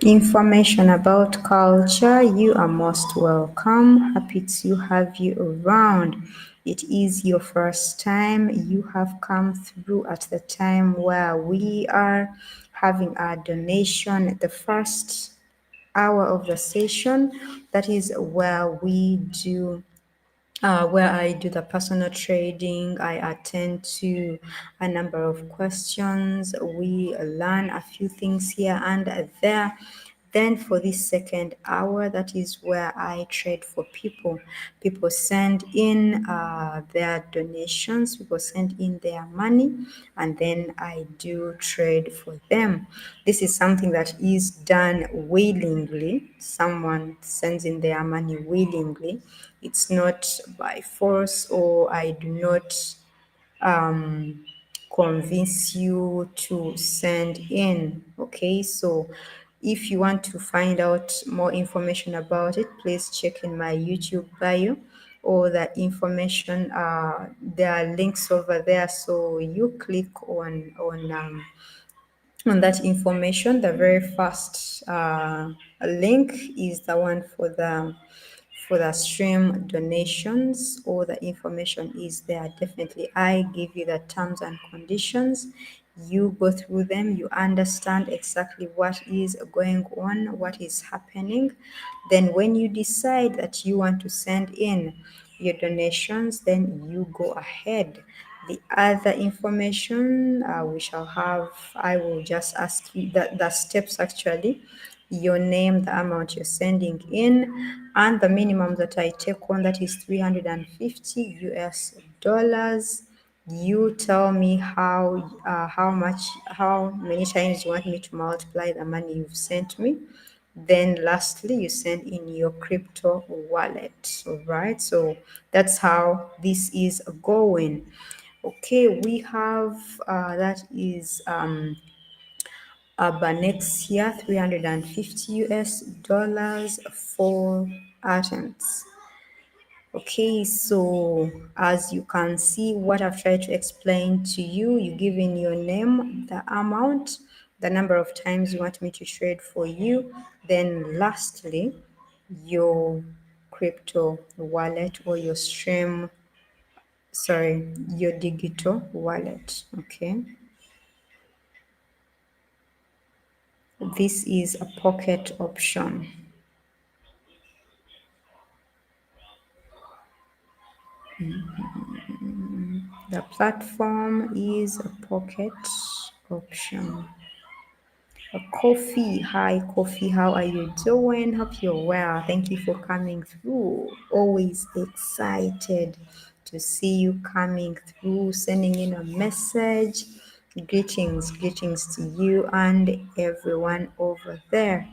[SPEAKER 1] information about culture. You are most welcome. Happy to have you around. It is your first time. You have come through at the time where we are having our donation at the first hour of the session. That is where I do the personal trading. I attend to a number of questions. We learn a few things here and there. Then for this second hour, that is where I trade for people. People send in their donations, people send in their money, and then I do trade for them. This is something that is done willingly. Someone sends in their money willingly. It's not by force, or I do not um, convince you to send in. Okay, so if you want to find out more information about it, please check in my YouTube bio or the information. There are links over there, so you click on that information. The very first link is the one for the stream donations. All the information is there. Definitely, I give you the terms and conditions. You go through them, you understand exactly what is going on, what is happening. Then, when you decide that you want to send in your donations, then you go ahead. The other information we shall have, I will just ask you the steps actually, your name, the amount you're sending in, and the minimum that I take on, that is 350 US dollars. You tell me how many times you want me to multiply the money you've sent me. Then lastly, you send in your crypto wallet. All right. So that's how this is going. Okay, we have that is Abanexia 350 US dollars, 4 atoms. Okay, so as you can see, what I've tried to explain to you, you give in your name, the amount, the number of times you want me to trade for you, then lastly, your crypto wallet or your stream, sorry, your digital wallet. Okay, this is a pocket option. The platform is a pocket option. Coffee, hi Coffee, how are you doing? Hope you're well. Thank you for coming through. Always excited to see you coming through, sending in a message. Greetings to you and everyone over there.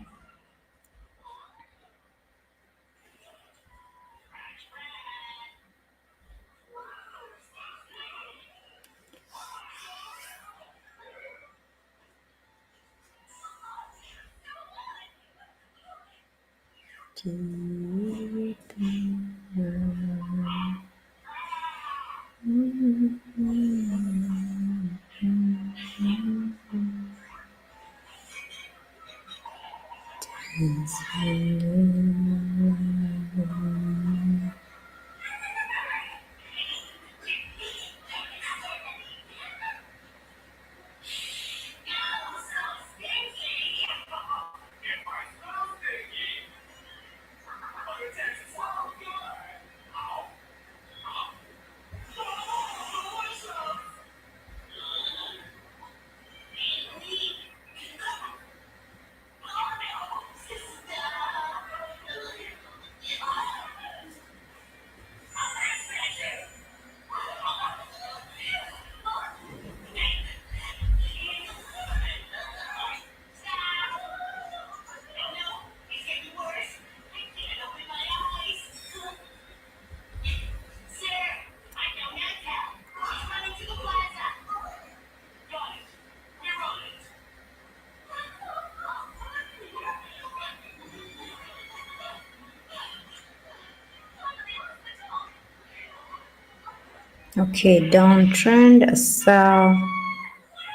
[SPEAKER 1] Okay, downtrend, sell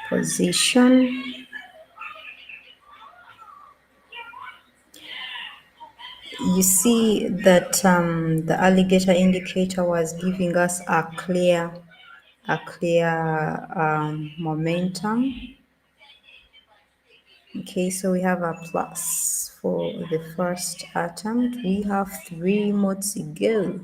[SPEAKER 1] position. You see that the alligator indicator was giving us a clear momentum. Okay, so we have a plus for the first attempt. We have 3 more to go.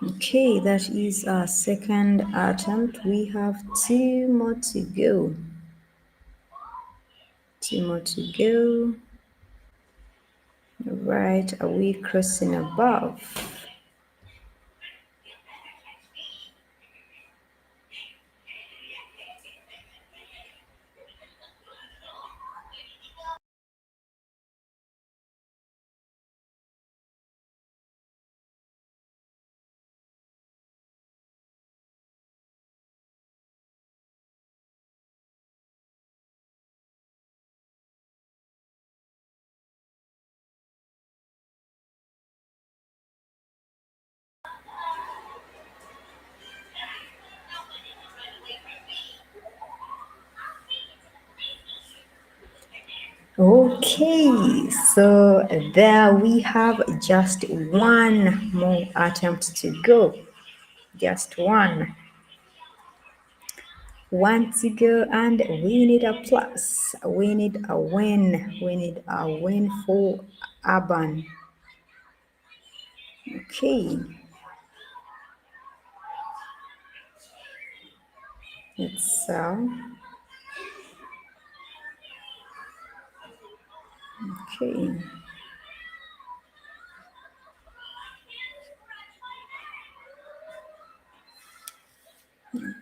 [SPEAKER 1] Okay, that is our second attempt. We have 2 more to go. 2 more to go. Right, are we crossing above? Okay, so there we have just one more attempt to go. Just one. One to go, and we need a plus. We need a win. We need a win for Urban. Okay, it's okay.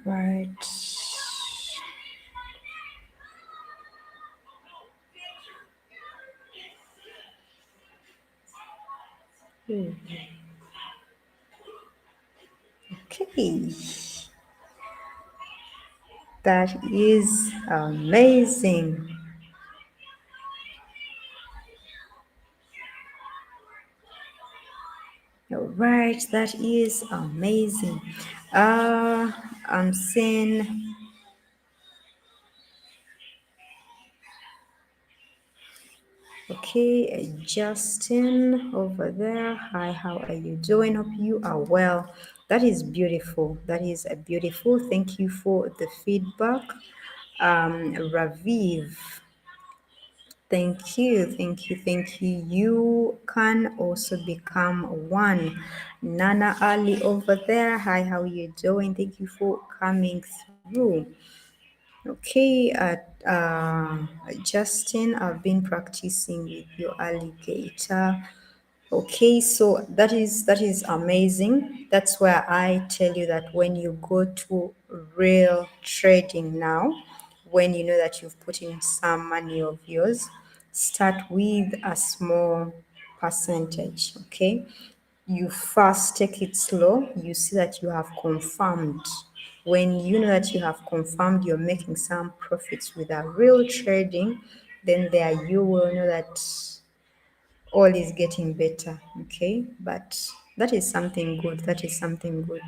[SPEAKER 1] Right. Okay, that is amazing. All right, that is amazing. Uh, I'm seeing. Okay, Justin over there. Hi, how are you doing? Hope you are well. That is beautiful. That is a beautiful. Thank you for the feedback. Raviv, thank you, thank you, thank you. You can also become one. Nana Ali over there. Hi, how are you doing? Thank you for coming through. Okay, Justin, I've been practicing with your alligator. Okay, so that is amazing. That's where I tell you that when you go to real trading now, when you know that you've put in some money of yours, start with a small percentage. Okay, you first take it slow. You see that you have confirmed. When you know that you have confirmed you're making some profits with a real trading, then there you will know that all is getting better. Okay, but that is something good. That is something good.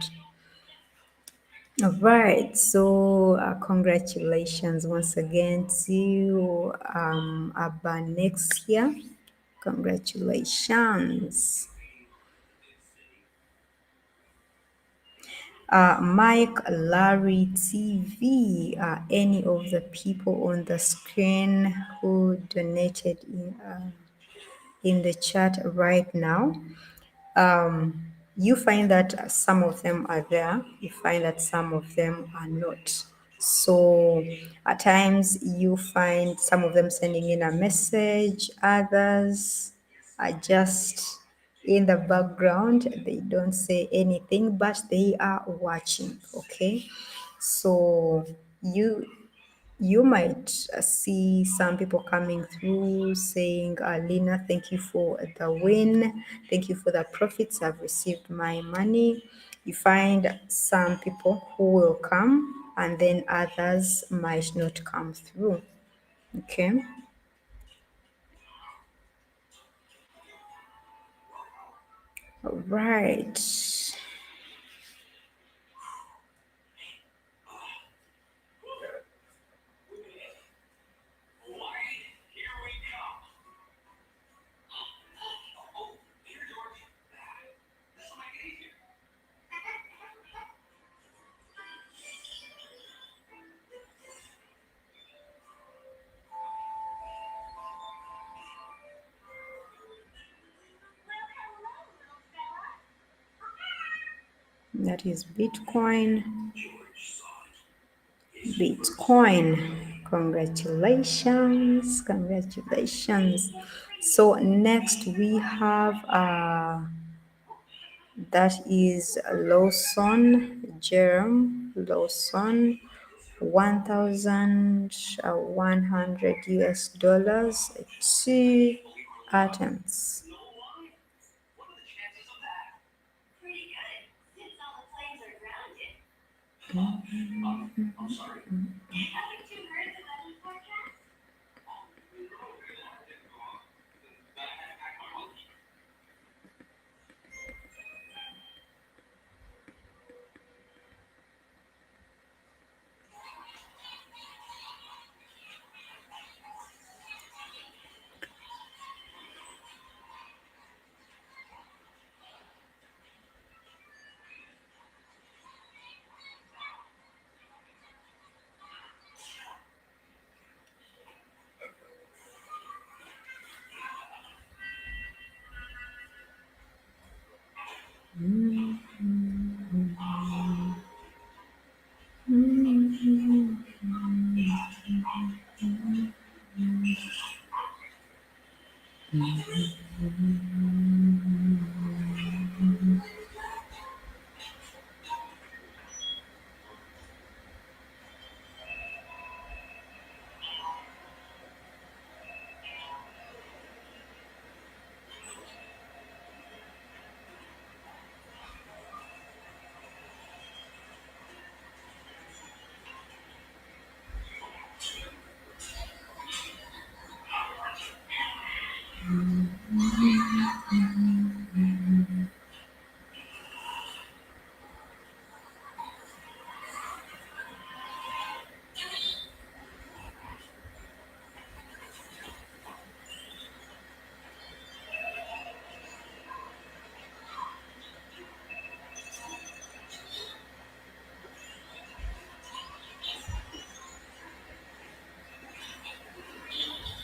[SPEAKER 1] All right, so congratulations once again to Abanexia. Congratulations. Mike, Larry, TV, any of the people on the screen who donated in the chat right now. You find that some of them are there, you find that some of them are not. So at times you find some of them sending in a message, others are just in the background, they don't say anything, but they are watching. Okay, so you you might see some people coming through saying, Lina, thank you for the win. Thank you for the profits. I've received my money. You find some people who will come and then others might not come through. Okay. All right. That is Bitcoin. Bitcoin. Congratulations. Congratulations. So next we have that is Lawson, Jerome Lawson, 1,100 US dollars, 2 items.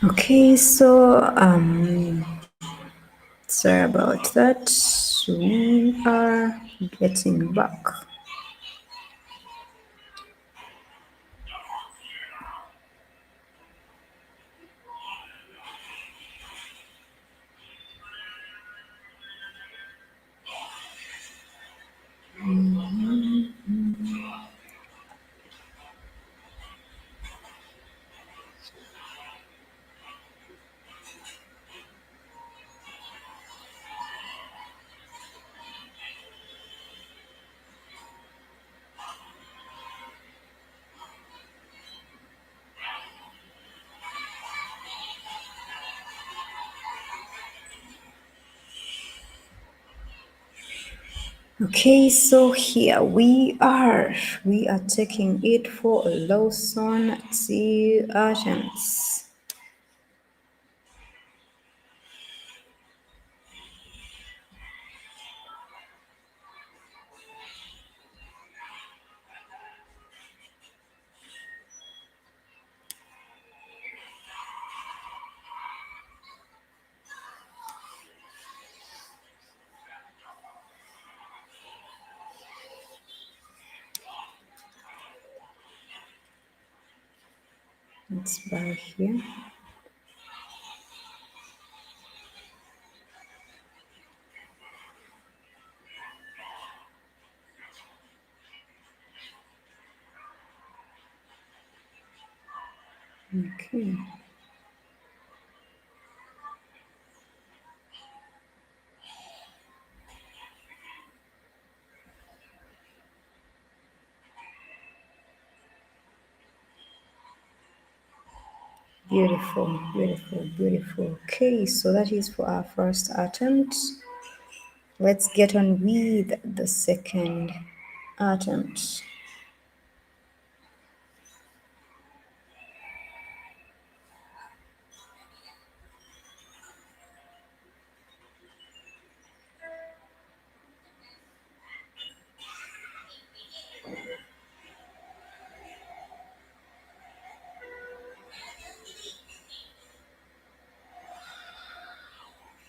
[SPEAKER 1] Okay, so sorry about that. We are getting back. Okay, so here we are taking it for Lawson 2 items. Let's buy here. Okay. Beautiful, beautiful, beautiful. Okay, so that is for our first attempt. Let's get on with the second attempt.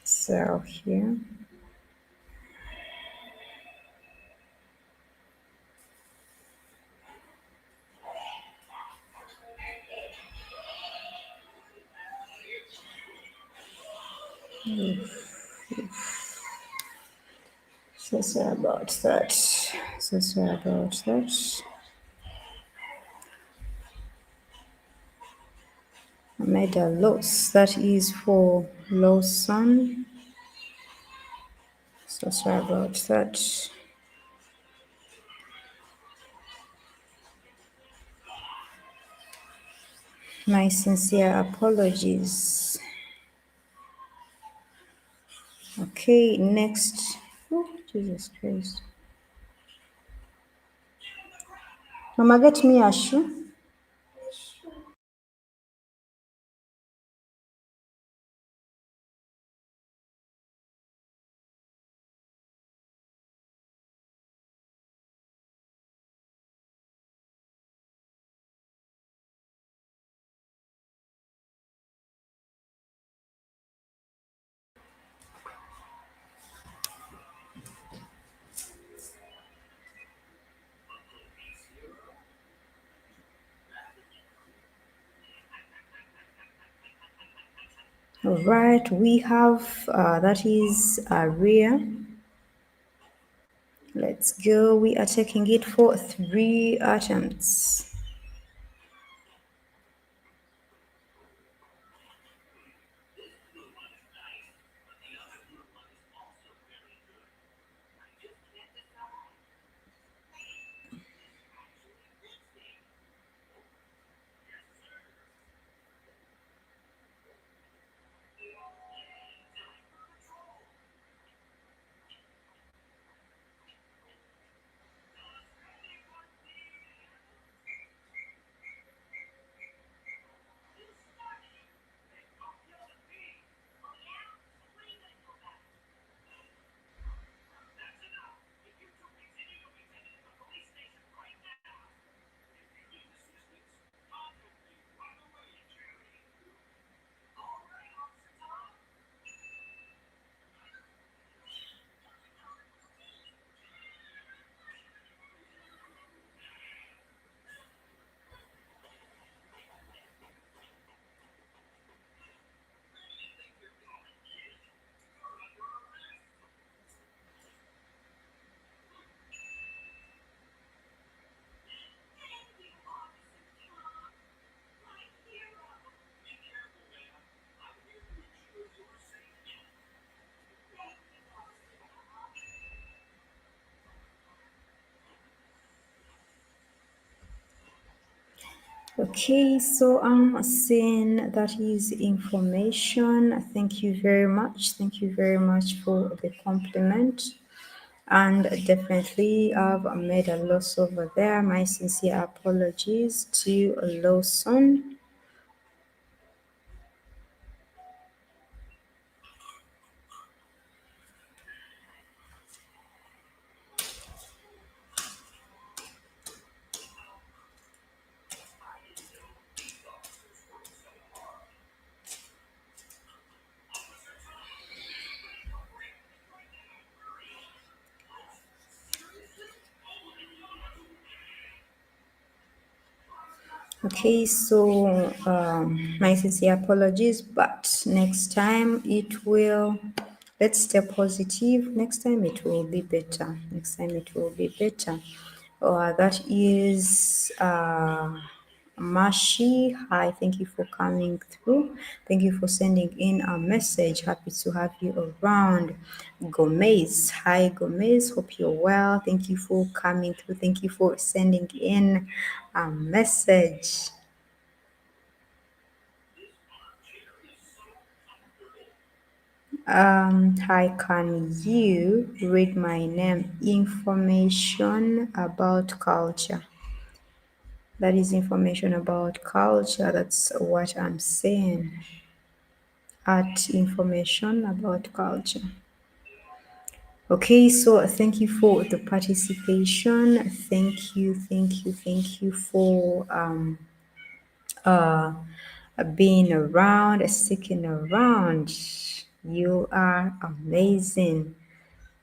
[SPEAKER 1] So here. So sorry about that. So sorry about that. I made a loss. That is for Lawson. So sorry about that. My sincere apologies. Okay, next. Oh, Jesus Christ. Mama, get me a shoe. All right, we have that is Aria. Let's go. We are taking it for 3 attempts. Okay, so I'm saying that is information. Thank you very much. Thank you very much for the compliment. And definitely, I've made a loss over there. My sincere apologies to Lawson. Okay, so my sincere apologies, but next time it will. Let's stay positive. Next time it will be better. Next time it will be better. That is Mashi. Hi, thank you for coming through. Thank you for sending in a message. Happy to have you around. Gomez. Hi, Gomez. Hope you're well. Thank you for coming through. Thank you for sending in a message. Hi, can you read my name? Information about culture. That is information about culture. That's what I'm saying. At information about culture. Okay, so thank you for the participation. Thank you for being around, sticking around. You are amazing.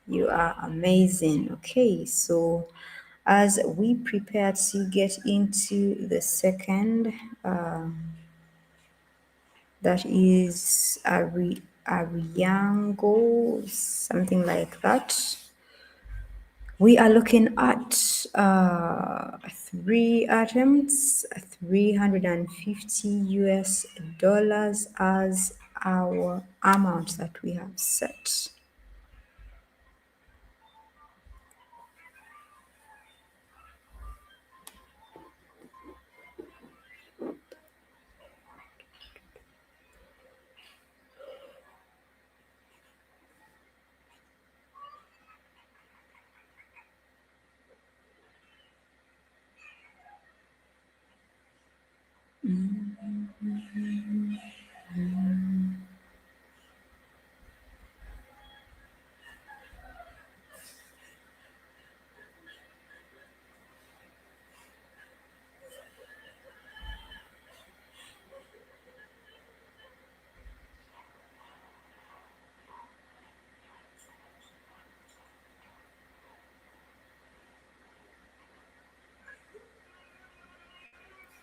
[SPEAKER 1] You are amazing. Okay, so as we prepare to get into the second, that is Ariango, something like that. We are looking at 3 attempts, 350 US dollars as our amount that we have set.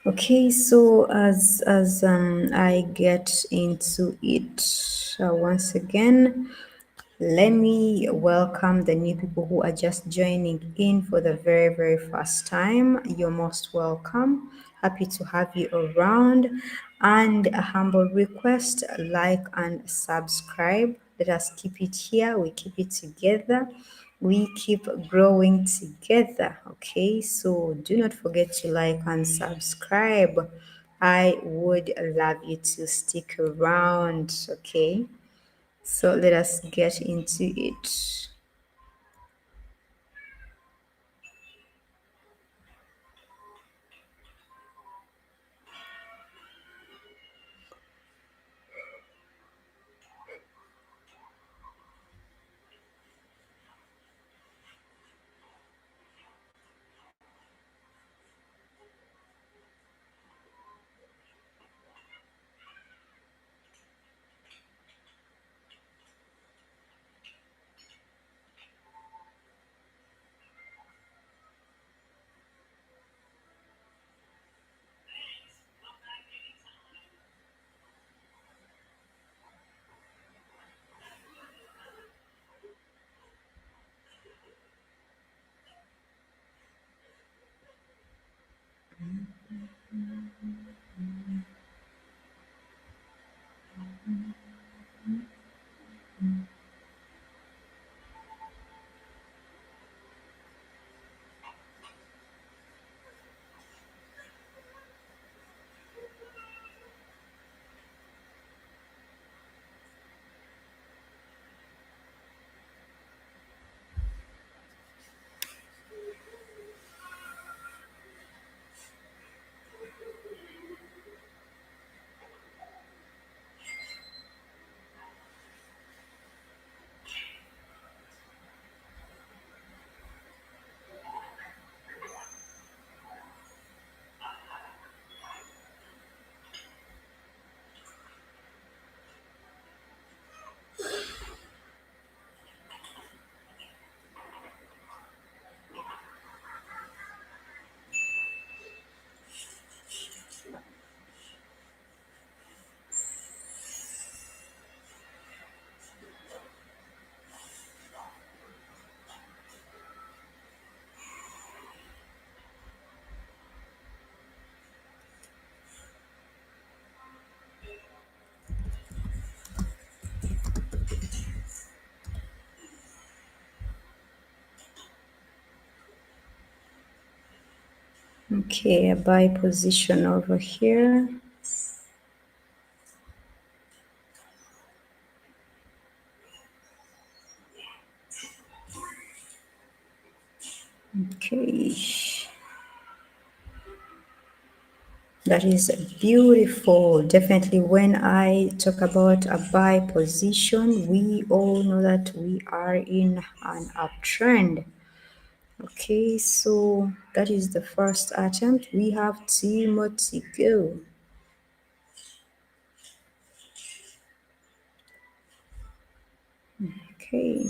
[SPEAKER 1] Okay, so as I get into it once again, let me welcome the new people who are just joining in for the very, very first time. You're most welcome. Happy to have you around. And a humble request, like and subscribe. Let us keep it here. We keep it together. We keep growing together. Okay, so do not forget to like and subscribe. I would love you to stick around. Okay. So let us get into it. Okay, a buy position over here. Okay, that is beautiful. Definitely, when I talk about a buy position, we all know that we are in an uptrend. Okay, so that is the first attempt. We have two more to go. Okay.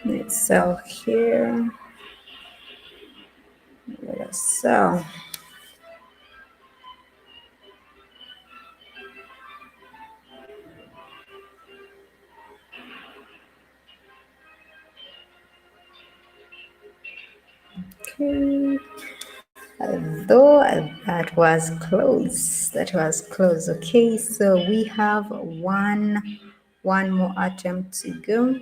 [SPEAKER 1] Let's sell here. Let us sell. Okay. Though that was close. That was close. Okay, so we have one more attempt to go.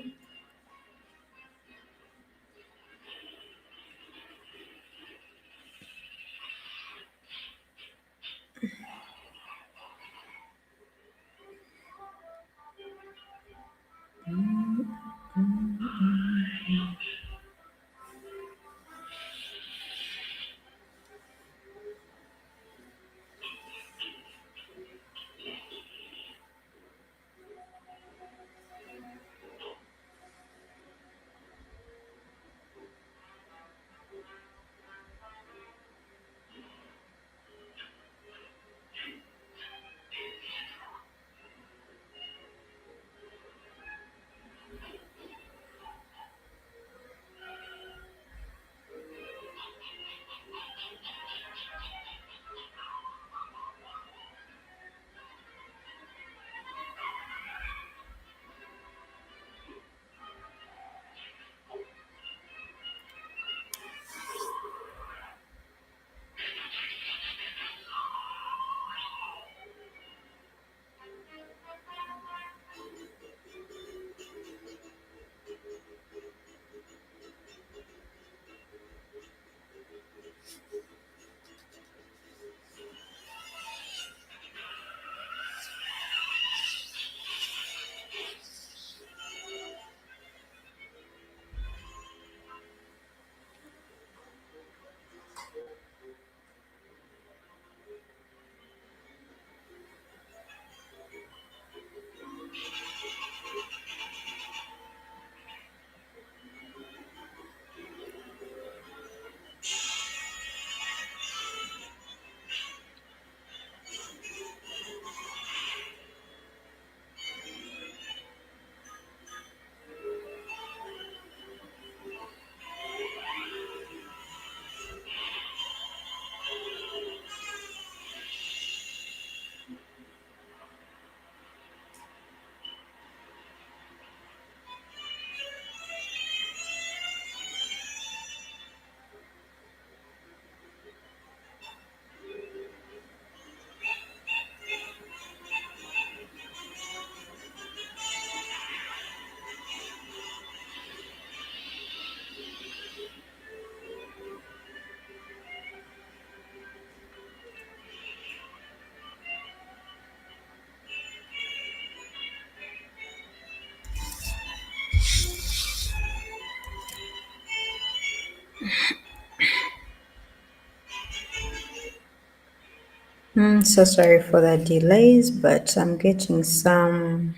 [SPEAKER 1] So sorry for the delays, but I'm getting some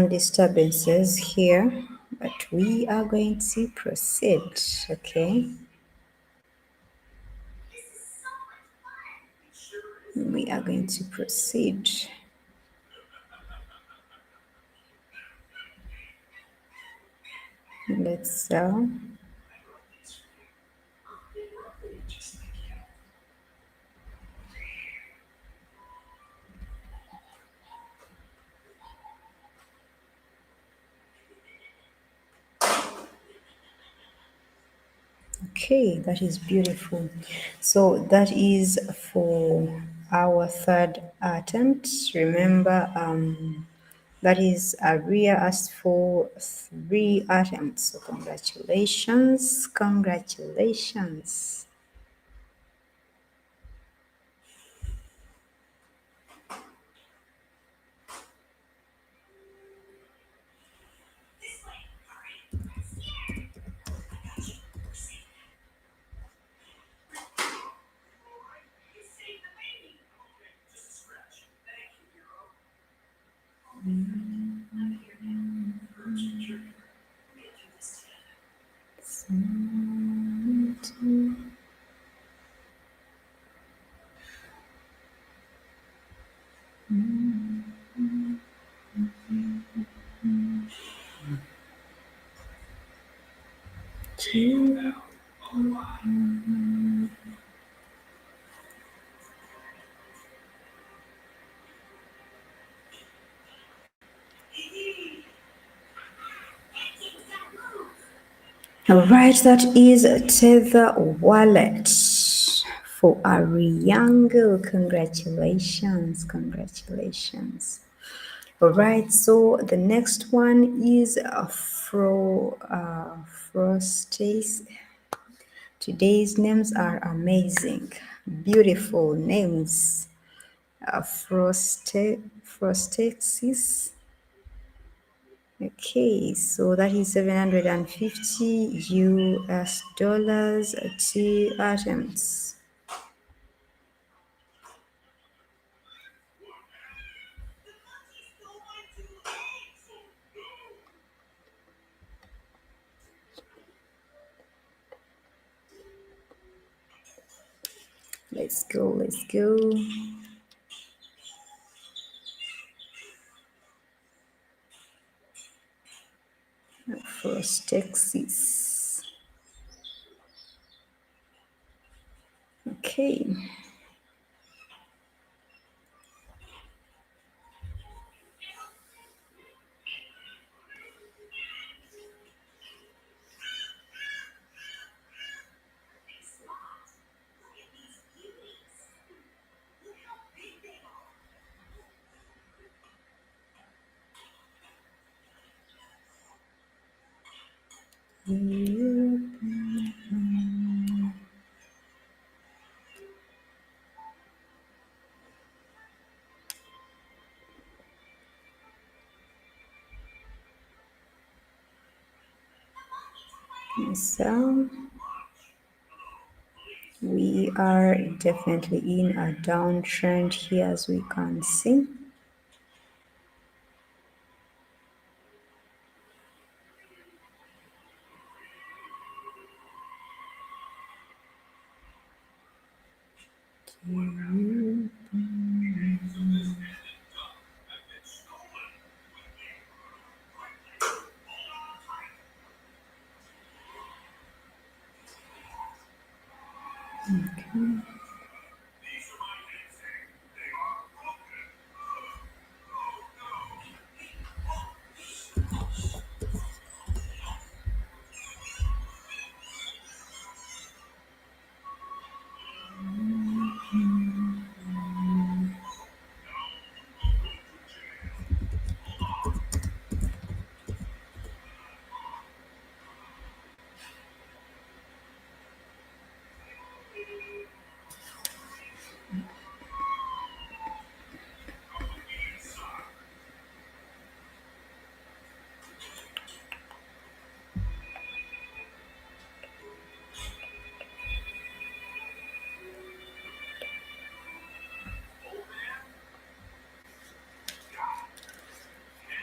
[SPEAKER 1] disturbances here, but we are going to proceed. Okay, we are going to proceed. Let's sell. Okay, that is beautiful. So that is for our third attempt. Remember, that is Aria asked for 3 attempts. So congratulations, congratulations. All right, that is Tether Wallet for Ariango. Congratulations, congratulations. All right, so the next one is Frosties. Today's names are amazing, beautiful names. Frostexis. Okay, so that is 750 US dollars, 2 items. Let's go, let's go. Frostexis. Okay. So we are definitely in a downtrend here, as we can see.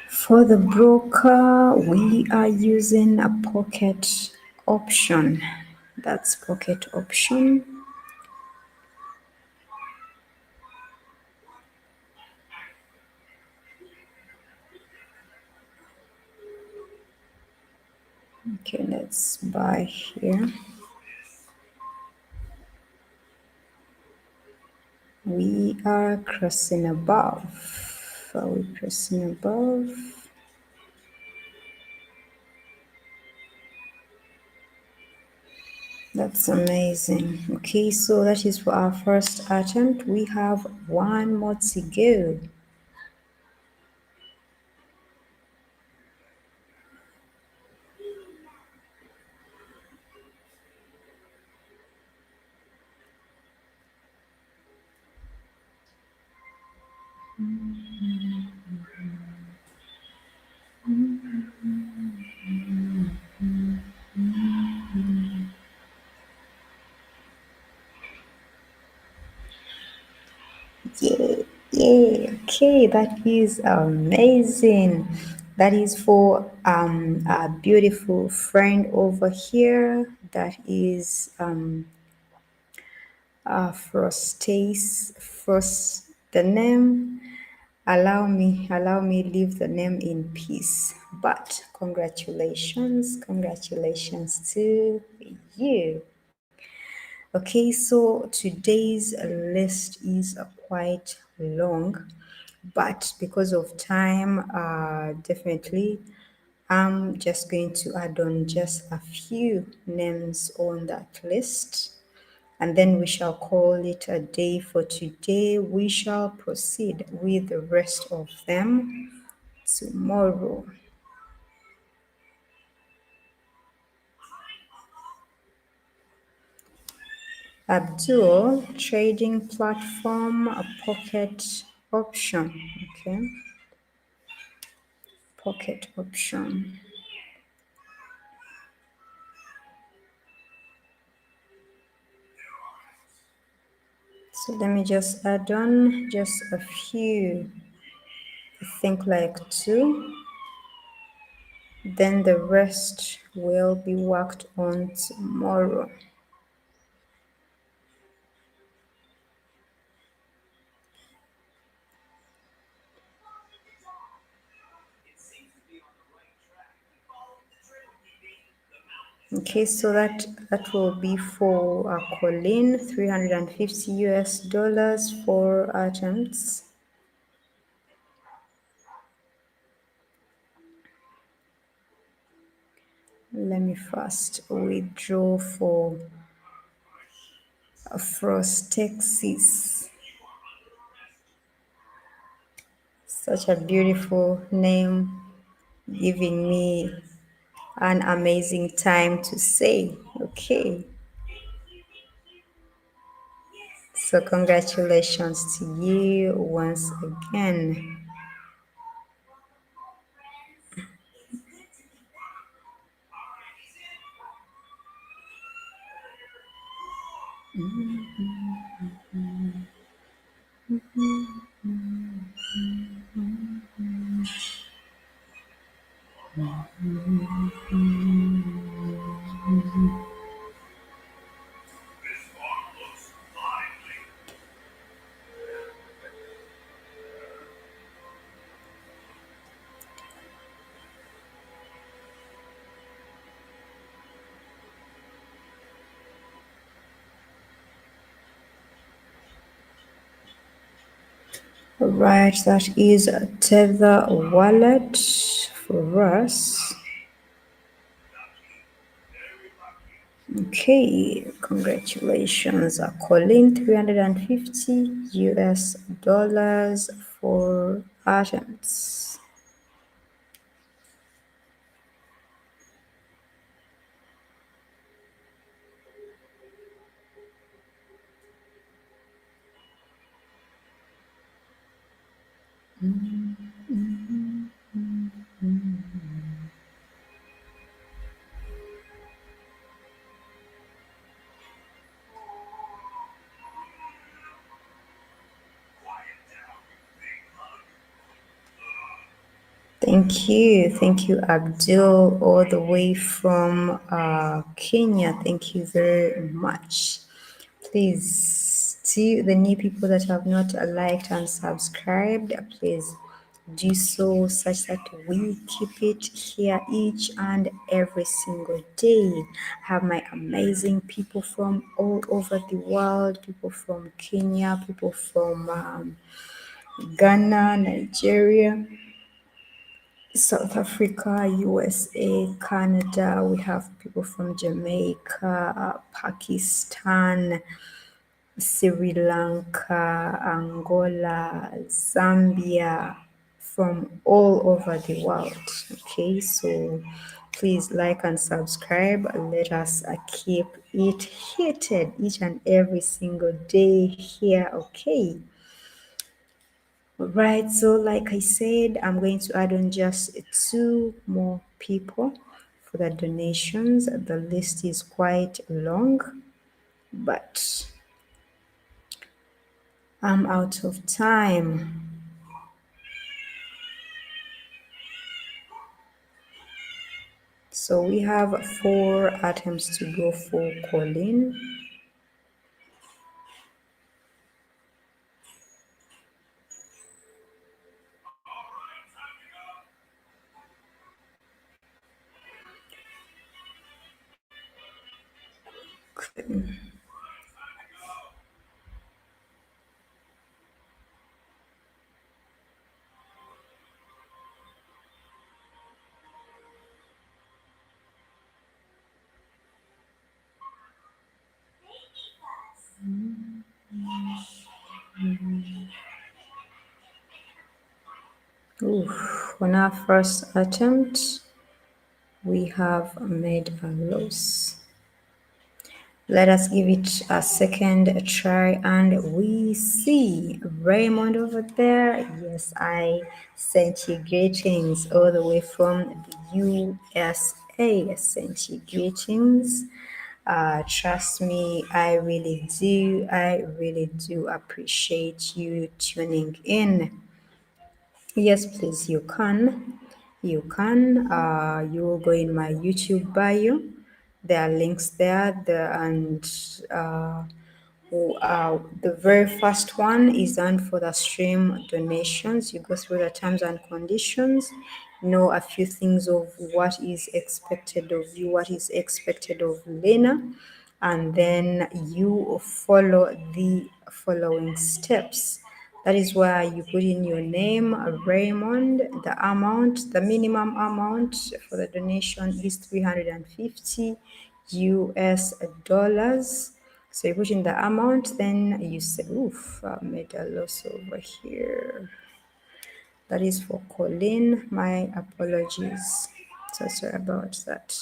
[SPEAKER 1] For the broker, we are using a pocket option. That's pocket option. Okay, let's buy here. We are crossing above. Are we crossing above? That's amazing. Okay, so that is for our first attempt. We have one more to go. Yeah, yeah. Okay, that is amazing. That is for a beautiful friend over here. That is Frost, the name. allow me leave the name in peace. But congratulations to you. Okay, so today's list is quite long, but because of time, definitely I'm just going to add on just a few names on that list, and then we shall call it a day for today. We shall proceed with the rest of them tomorrow. Abdul trading platform, a pocket option. Okay, pocket option. So let me just add on just a few, I think like two. Then the rest will be worked on tomorrow. Okay, so that will be for Colleen, 350 US dollars for attempts. Let me first withdraw for Frostexis. Such a beautiful name, giving me an amazing time to say. Okay, so congratulations to you once again. Right, that is a Tether wallet for us. Okay, congratulations, Colleen, 350 US dollars for atoms. Thank you, Abdul, all the way from Kenya. Thank you very much. Please, to the new people that have not liked and subscribed, please do so such that we keep it here each and every single day. I have my amazing people from all over the world, people from Kenya, people from Ghana, Nigeria, South Africa, USA, Canada. We have people from Jamaica, Pakistan, Sri Lanka, Angola, Zambia, from all over the world. Okay, so please like and subscribe. Let us keep it heated each and every single day here. Okay. Right, so like I said, I'm going to add on just two more people for the donations. The list is quite long, but I'm out of time. So we have 4 items to go for Colleen. On our first attempt, we have made a loss. Let us give it a second try and we see Raymond over there. Yes, I sent you greetings all the way from the USA. I sent you greetings. Trust me, I really do. I really do appreciate you tuning in. Yes, please, you can. You can. You will go in my YouTube bio. There are links there. And the very first one is done for the stream donations. You go through the terms and conditions, know a few things of what is expected of you, what is expected of Lena, and then you follow the following steps. That is where you put in your name, Raymond, the amount, the minimum amount for the donation is 350 US dollars. So you put in the amount, then you say, oof, I made a loss over here. That is for Colleen. My apologies. So sorry about that.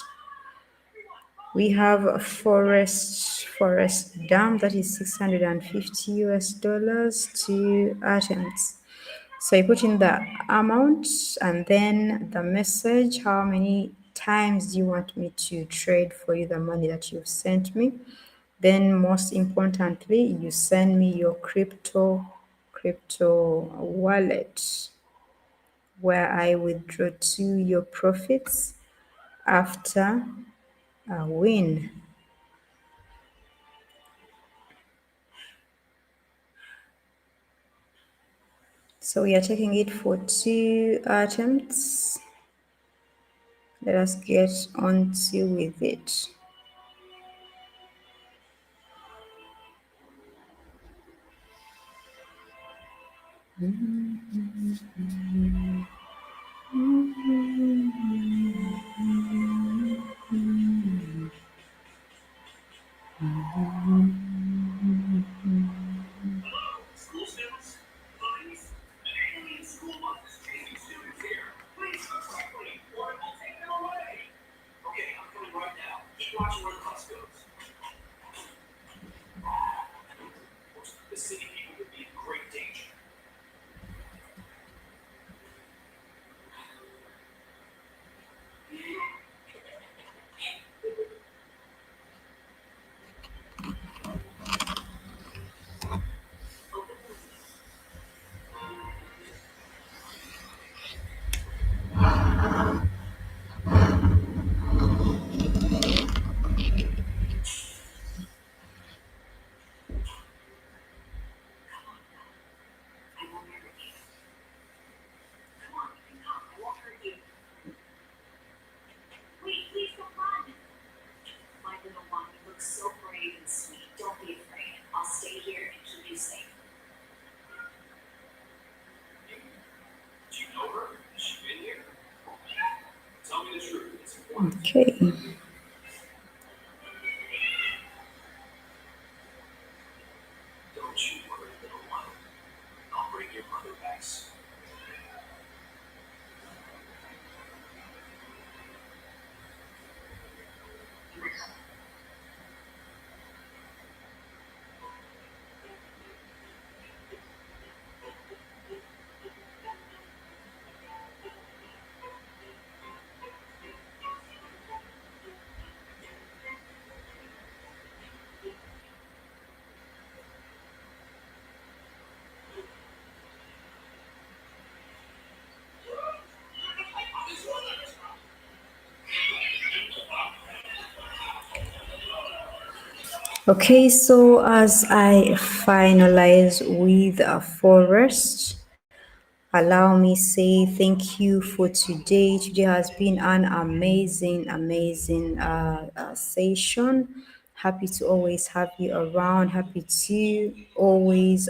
[SPEAKER 1] We have a forest dam that is 650 US dollars, 2 items. So you put in the amount and then the message, how many times do you want me to trade for you the money that you've sent me. Then most importantly, you send me your crypto wallet where I withdraw to your profits after a win. So we are taking it for 2 attempts. Let us get on to with it. Okay. Okay, so as I finalize with a forest, allow me say thank you for today. Today has been an amazing session. Happy to always have you around. Happy to always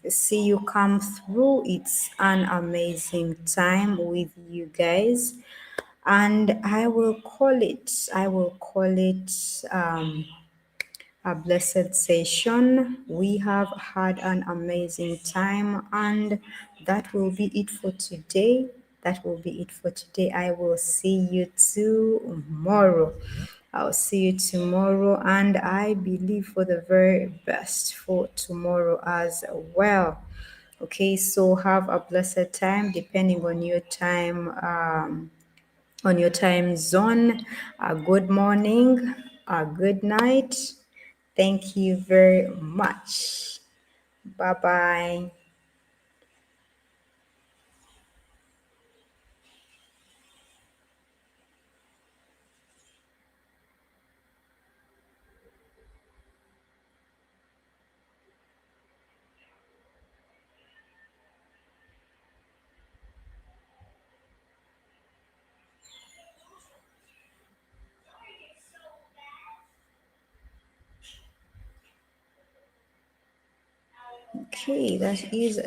[SPEAKER 1] see you come through. It's an amazing time with you guys, and I will call it a blessed session. We have had an amazing time, and that will be it for today. That will be it for today. I will see you tomorrow. I'll see you tomorrow, and I believe for the very best for tomorrow as well. Okay, so have a blessed time depending on your time zone. A good morning, a good night. Thank you very much. Bye bye. Okay, that is